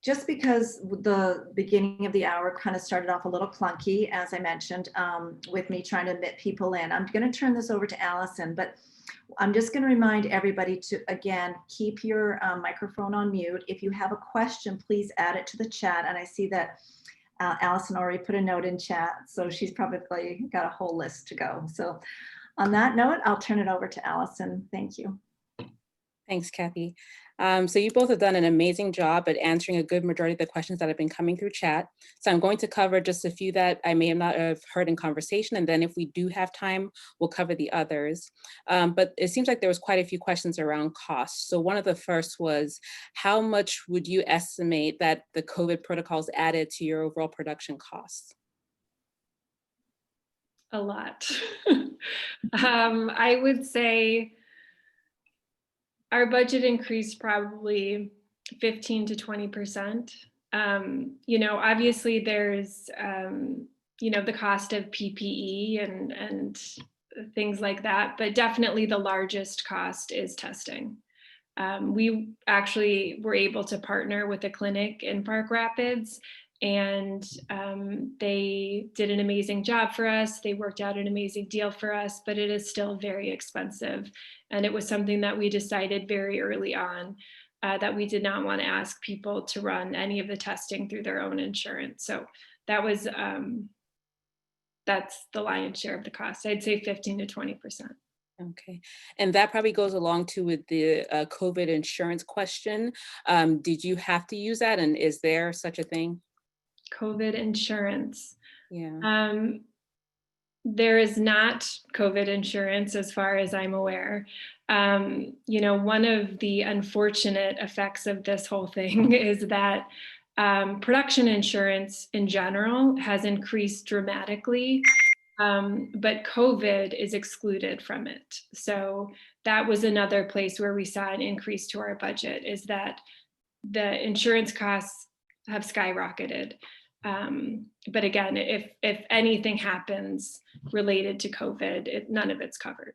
just because the beginning of the hour kind of started off a little clunky, as I mentioned, with me trying to admit people in, I'm going to turn this over to Alison, but I'm just going to remind everybody to, again, keep your microphone on mute. If you have a question, please add it to the chat. And I see that Alison already put a note in chat, so she's probably got a whole list to go. So On that note, I'll turn it over to Alison. Thank you. Thanks, Kathy. So you both have done an amazing job at answering a good majority of the questions that have been coming through chat. So I'm going to cover just a few that I may have not have heard in conversation. And then if we do have time, we'll cover the others. But it seems like there was quite a few questions around costs. So one of the first was, how much would you estimate that the COVID protocols added to your overall production costs? A lot. I would say our budget increased probably 15 to 20%. Obviously there's, the cost of PPE and things like that, but definitely the largest cost is testing. We actually were able to partner with a clinic in Park Rapids, and they did an amazing job for us. They worked out an amazing deal for us, but it is still very expensive. And it was something that we decided very early on that we did not want to ask people to run any of the testing through their own insurance. So that was, that's the lion's share of the cost. I'd say 15 to 20%. Okay, and that probably goes along too with the COVID insurance question. Did you have to use that, and is there such a thing? COVID insurance. Yeah. There is not COVID insurance as far as I'm aware. One of the unfortunate effects of this whole thing is that production insurance in general has increased dramatically, but COVID is excluded from it. So that was another place where we saw an increase to our budget, is that the insurance costs have skyrocketed. But again, if anything happens related to COVID, none of it's covered.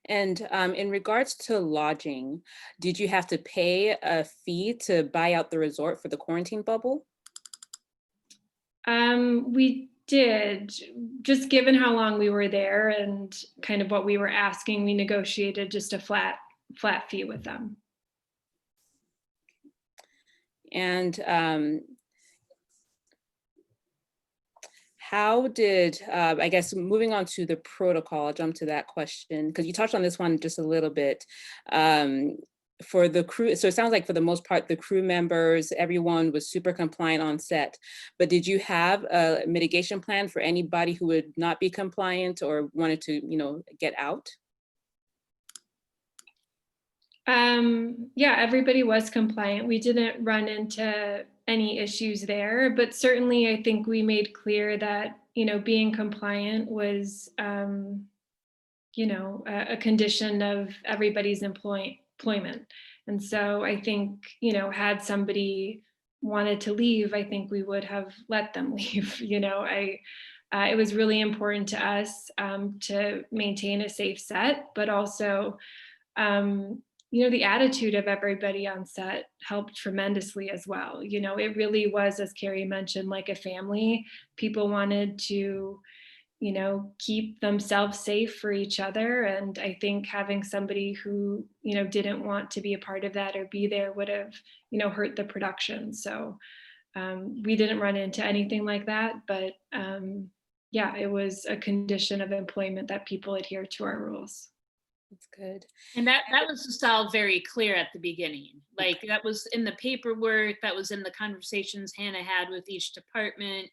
And in regards to lodging, did you have to pay a fee to buy out the resort for the quarantine bubble? We did. Just given how long we were there and kind of what we were asking, we negotiated just a flat fee with them. And how did, I guess, moving on to the protocol, I'll jump to that question, because you touched on this one just a little bit. For the crew, so it sounds like for the most part, the crew members, everyone was super compliant on set. But did you have a mitigation plan for anybody who would not be compliant or wanted to, get out? Yeah, everybody was compliant. We didn't run into any issues there, but certainly I think we made clear that, being compliant was, a condition of everybody's employment. And so I think, had somebody wanted to leave, I think we would have let them leave. It was really important to us to maintain a safe set, but also, the attitude of everybody on set helped tremendously as well. It really was, as Carrie mentioned, like a family. People wanted to, keep themselves safe for each other. And I think having somebody who, didn't want to be a part of that or be there would have, hurt the production. So we didn't run into anything like that, but yeah, it was a condition of employment that people adhere to our rules. That's good. And that was just all very clear at the beginning. Like that was in the paperwork, that was in the conversations Hannah had with each department.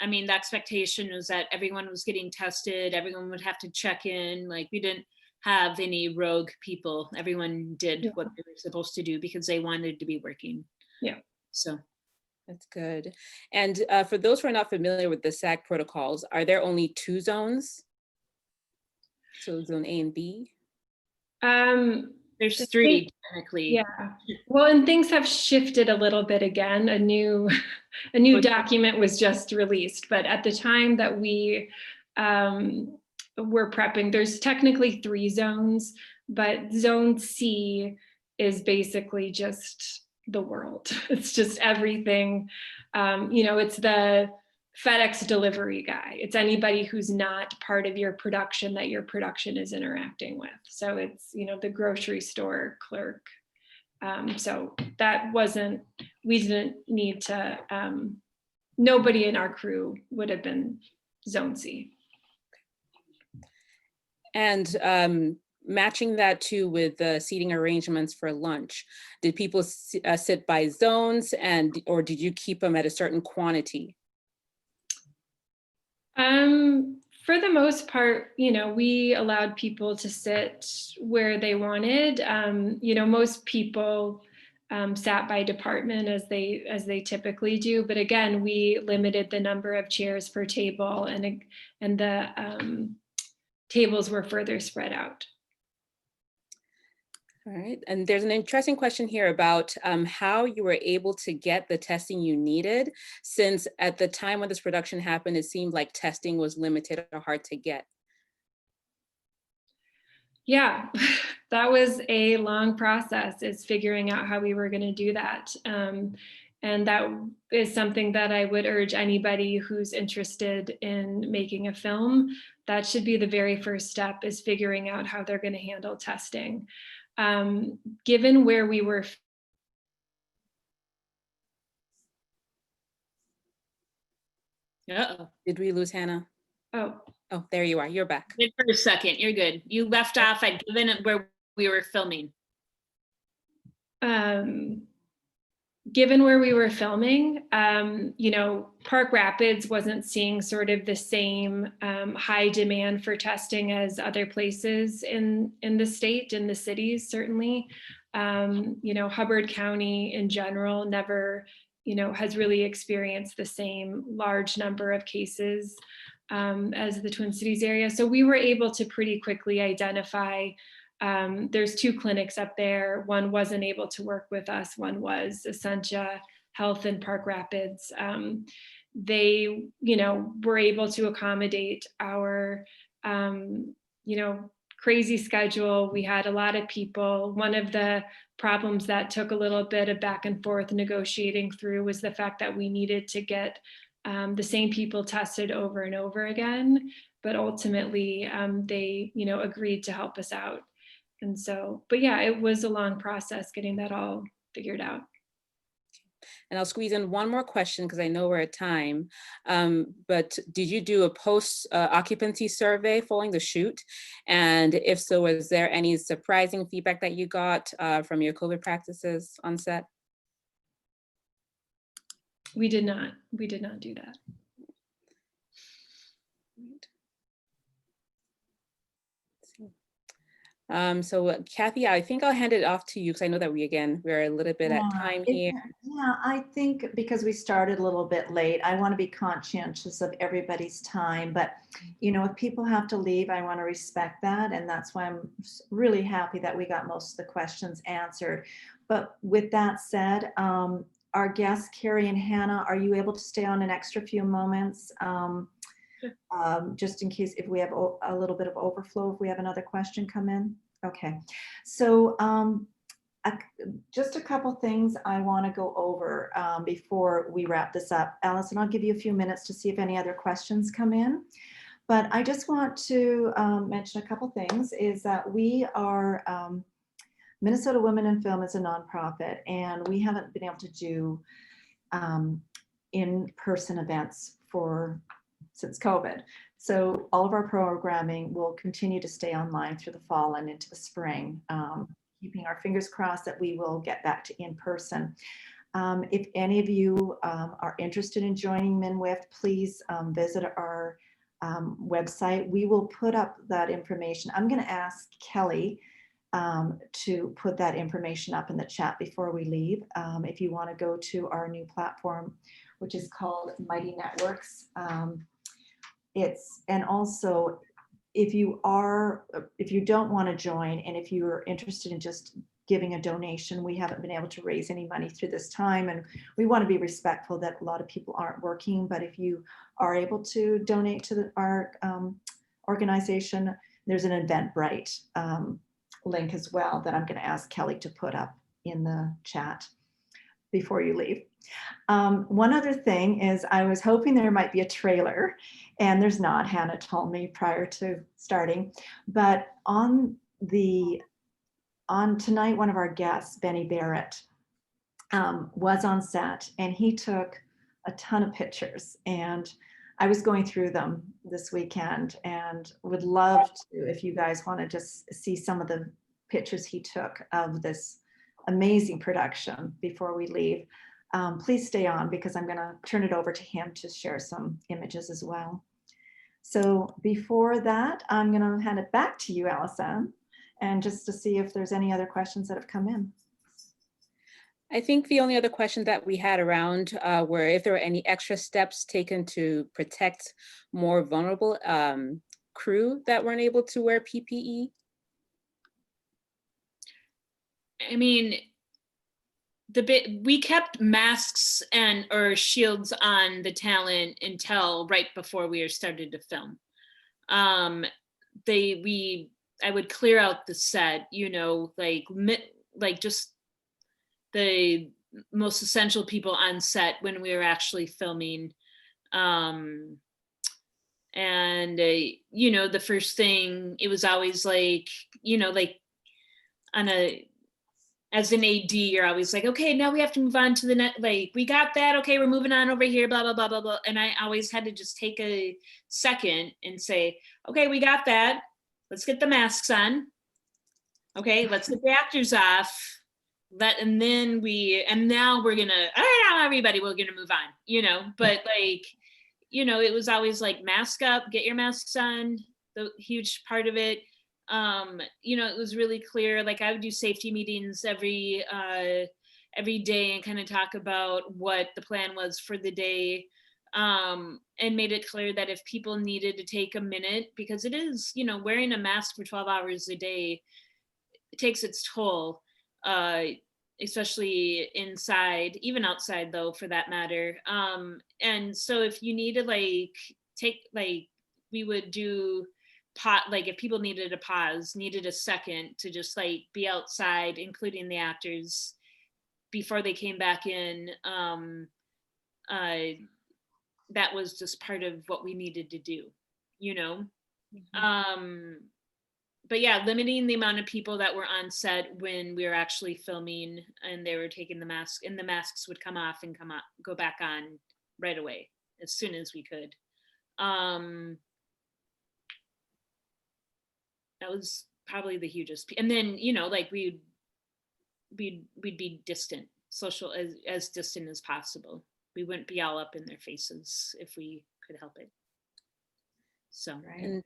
I mean, the expectation was that everyone was getting tested, everyone would have to check in. Like we didn't have any rogue people. Everyone did what they were supposed to do because they wanted to be working. Yeah. So that's good. And for those who are not familiar with the SAG protocols, are there only 2 zones? So zone A and B? There's 3 technically. Yeah. Well, and things have shifted a little bit again. A new document was just released, but at the time that we were prepping, there's technically 3 zones, but zone C is basically just the world. It's just everything. It's the FedEx delivery guy. It's anybody who's not part of your production that your production is interacting with. So it's, the grocery store clerk. So that we didn't need to, nobody in our crew would have been zone C. And matching that too with the seating arrangements for lunch, did people sit by zones, or did you keep them at a certain quantity? For the most part, we allowed people to sit where they wanted. Most people sat by department as they typically do. But again, we limited the number of chairs per table, and the tables were further spread out. All right, and there's an interesting question here about how you were able to get the testing you needed, since at the time when this production happened, it seemed like testing was limited or hard to get. Yeah, that was a long process, is figuring out how we were going to do that. And that is something that I would urge anybody who's interested in making a film. That should be the very first step, is figuring out how they're going to handle testing. Given where we were. Uh-oh. Did we lose Hannah? Oh, there you are. You're back. Wait for a second. You're good. You left off at given where we were filming. Given where we were filming, Park Rapids wasn't seeing sort of the same high demand for testing as other places in the state, in the cities, certainly. Hubbard County in general never, has really experienced the same large number of cases as the Twin Cities area. So we were able to pretty quickly identify. There's 2 clinics up there. One wasn't able to work with us. One was Essentia Health in Park Rapids. They, were able to accommodate our, crazy schedule. We had a lot of people. One of the problems that took a little bit of back and forth negotiating through was the fact that we needed to get the same people tested over and over again. But ultimately, they, agreed to help us out. And so, but yeah, it was a long process getting that all figured out. And I'll squeeze in one more question because I know we're at time. But did you do a post occupancy survey following the shoot? And if so, was there any surprising feedback that you got from your COVID practices on set? We did not do that. So Kathy, I think I'll hand it off to you because I know that we're a little bit at time here. Yeah, I think because we started a little bit late, I want to be conscientious of everybody's time. But, if people have to leave, I want to respect that. And that's why I'm really happy that we got most of the questions answered. But with that said, our guests, Carrie and Hannah, are you able to stay on an extra few moments? Just in case if we have a little bit of overflow, if we have another question come in. Okay, so just a couple things I want to go over before we wrap this up. Alison, I'll give you a few minutes to see if any other questions come in. But I just want to mention a couple things, is that we are, Minnesota Women in Film is a nonprofit, and we haven't been able to do in-person events since COVID. So all of our programming will continue to stay online through the fall and into the spring, keeping our fingers crossed that we will get back to in-person. If any of you are interested in joining MinWift, please visit our website. We will put up that information. I'm going to ask Kelly to put that information up in the chat before we leave. If you want to go to our new platform, which is called Mighty Networks. And also, if you don't want to join, and if you're interested in just giving a donation, we haven't been able to raise any money through this time, and we want to be respectful that a lot of people aren't working. But if you are able to donate to our organization, there's an Eventbrite link as well that I'm going to ask Kelly to put up in the chat before you leave. One other thing is I was hoping there might be a trailer, and there's not. Hannah told me prior to starting, but on tonight, one of our guests, Benny Barrett, was on set, and he took a ton of pictures, and I was going through them this weekend and would love to, if you guys want to just see some of the pictures he took of this amazing production before we leave. Please stay on because I'm going to turn it over to him to share some images as well. So before that, I'm going to hand it back to you, Alison, and just to see if there's any other questions that have come in. I think the only other question that we had around were if there were any extra steps taken to protect more vulnerable crew that weren't able to wear PPE. I mean, we kept masks or shields on the talent until right before we started to film. I would clear out the set, you know, like just the most essential people on set when we were actually filming. You know, the first thing, it was always like, you know, like as an AD, you're always like, okay, now we have to move on to the next, like, we got that, okay, we're moving on over here, blah, blah, blah, blah, blah. And I always had to just take a second and say, okay, we got that. Let's get the masks on. Okay, let's get the actors off. And now we're gonna, all right, now everybody, we're gonna move on, you know, but like, you know, it was always like mask up, get your masks on, the huge part of it. You know, it was really clear, like I would do safety meetings every day and kind of talk about what the plan was for the day, and made it clear that if people needed to take a minute, because it is, you know, wearing a mask for 12 hours a day, it takes its toll. Especially inside, even outside though, for that matter. And so if you need to we would do if people needed a pause, needed a second to just like be outside, including the actors before they came back in, that was just part of what we needed to do, you know? Mm-hmm. But yeah, limiting the amount of people that were on set when we were actually filming and they were taking the mask, and the masks would come off and go back on right away as soon as we could. That was probably the hugest. And then, you know, like we'd be distant, social, as distant as possible. We wouldn't be all up in their faces if we could help it. So. Right.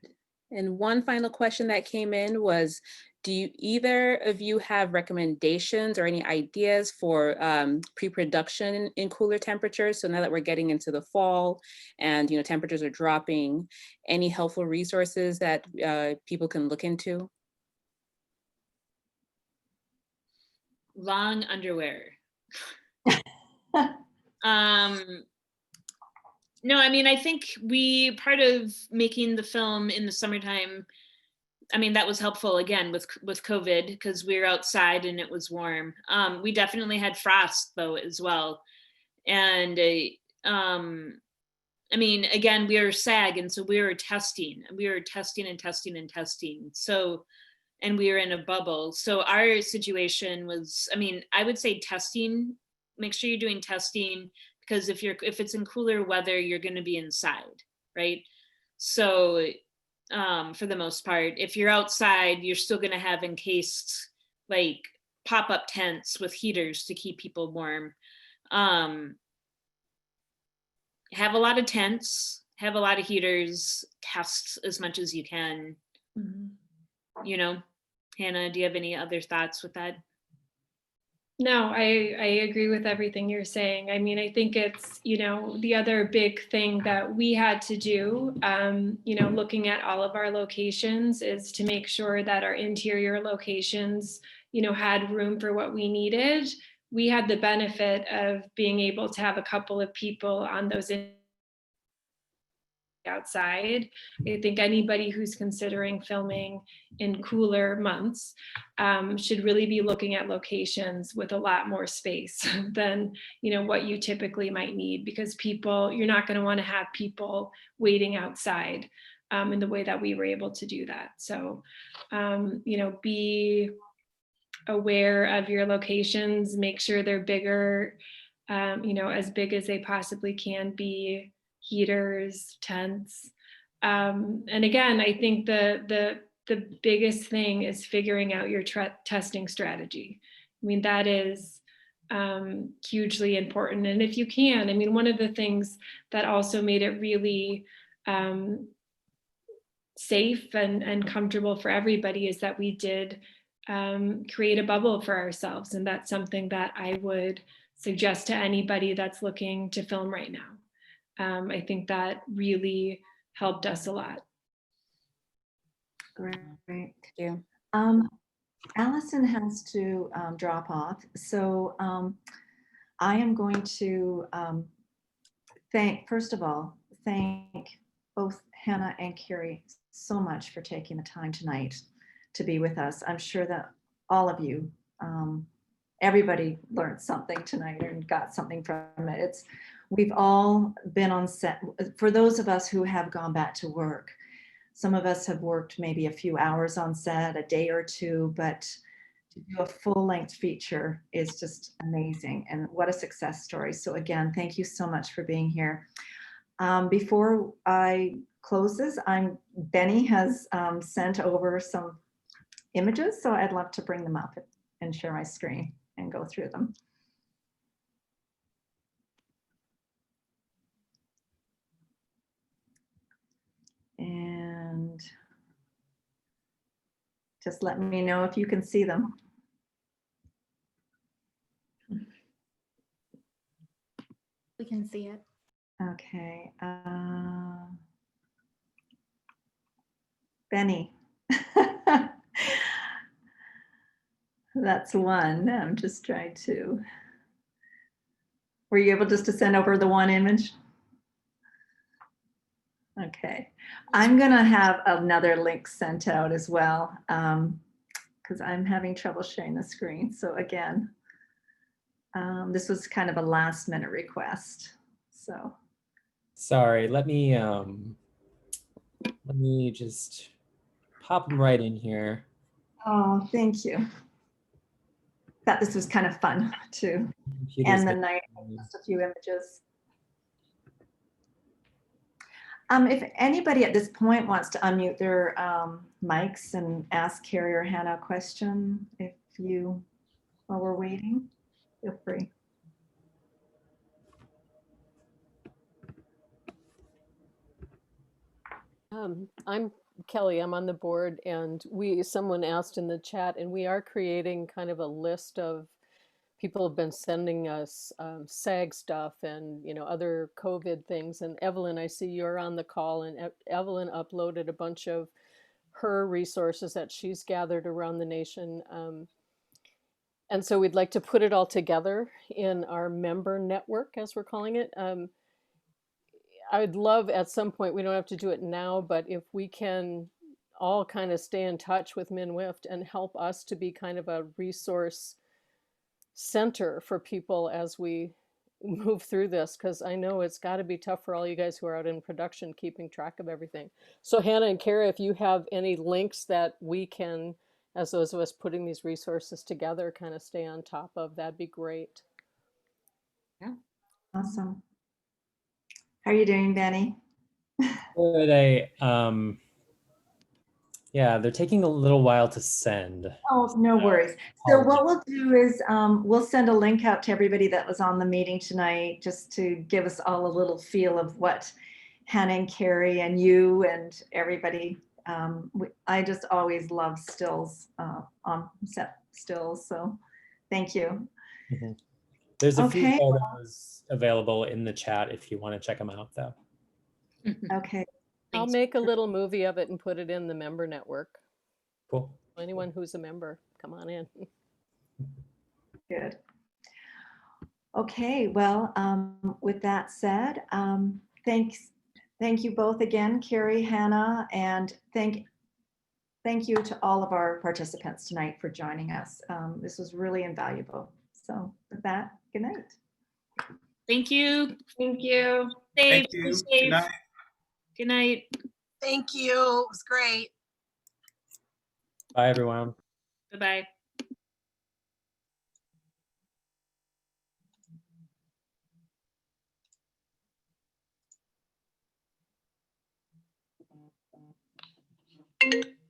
And one final question that came in was, do either of you have recommendations or any ideas for pre-production in cooler temperatures? So now that we're getting into the fall and, you know, temperatures are dropping, any helpful resources that people can look into? Long underwear. No, I mean, I think part of making the film in the summertime, I mean, that was helpful again with COVID because we were outside and it was warm. We definitely had frost though as well. And I mean, again, we were SAG, and so we were testing and testing. So, and we were in a bubble. So our situation was, I mean, I would say testing, make sure you're doing testing, because if it's in cooler weather, you're going to be inside, right? So for the most part, if you're outside, you're still going to have encased like pop-up tents with heaters to keep people warm. Have a lot of tents, have a lot of heaters, test as much as you can. Mm-hmm. You know, Hannah, do you have any other thoughts with that? No, I agree with everything you're saying. I mean, I think it's, you know, the other big thing that we had to do, you know, looking at all of our locations is to make sure that our interior locations, you know, had room for what we needed. We had the benefit of being able to have a couple of people on those outside. I think anybody who's considering filming in cooler months should really be looking at locations with a lot more space than, you know, what you typically might need, because you're not going to want to have people waiting outside in the way that we were able to do that. So, you know, be aware of your locations, make sure they're bigger, you know, as big as they possibly can be, heaters, tents. And again, I think the biggest thing is figuring out your testing strategy. I mean, that is hugely important. And if you can, I mean, one of the things that also made it really safe and comfortable for everybody is that we did create a bubble for ourselves. And that's something that I would suggest to anybody that's looking to film right now. I think that really helped us a lot. Great. Thank you. Alison has to drop off. So I am going to first of all, thank both Hannah and Carrie so much for taking the time tonight to be with us. I'm sure that all of you, everybody learned something tonight and got something from it. We've all been on set. For those of us who have gone back to work, some of us have worked maybe a few hours on set, a day or two, but to do a full-length feature is just amazing, and what a success story. So again, thank you so much for being here. Before I close this, Benny has sent over some images, so I'd love to bring them up and share my screen and go through them. And just let me know if you can see them. We can see it. Okay. Benny. That's one. I'm just trying to. Were you able just to send over the one image? Okay. I'm going to have another link sent out as well because I'm having trouble sharing the screen. So again, this was kind of a last minute request. So sorry, let me just pop them right in here. oh, thank you. Thought this was kind of fun too. And the night, just a few images. If anybody at this point wants to unmute their mics and ask Carrie or Hannah a question, while we're waiting, feel free. I'm Kelly, I'm on the board, and someone asked in the chat, and we are creating kind of a list of people have been sending us SAG stuff and other COVID things. And Evelyn, I see you're on the call, and Evelyn uploaded a bunch of her resources that she's gathered around the nation. And so we'd like to put it all together in our member network, as we're calling it. I would love at some point, we don't have to do it now, but if we can all kind of stay in touch with MinWift and help us to be kind of a resource center for people as we move through this, because I know it's got to be tough for all you guys who are out in production keeping track of everything. So Hannah and Carrie, if you have any links that we can, as those of us putting these resources together, kind of stay on top of, that'd be great. Yeah. Awesome. How are you doing, Benny? Good. Yeah, they're taking a little while to send. Oh, no worries. So what we'll do is we'll send a link out to everybody that was on the meeting tonight, just to give us all a little feel of what Hannah and Carrie and you and everybody. I just always love stills, on set stills. So thank you. Mm-hmm. There's a few photos available in the chat if you want to check them out, though. Okay. I'll make a little movie of it and put it in the member network. Cool. Anyone who's a member, come on in. Good. Okay, well, with that said, thank you both again, Carrie, Hannah, and thank you to all of our participants tonight for joining us. This was really invaluable. So with that, good night. Thank you. Thank you. Safe, Thank you. safe. Good night. Good night. Thank you. It was great. Bye, everyone. Bye-bye. you.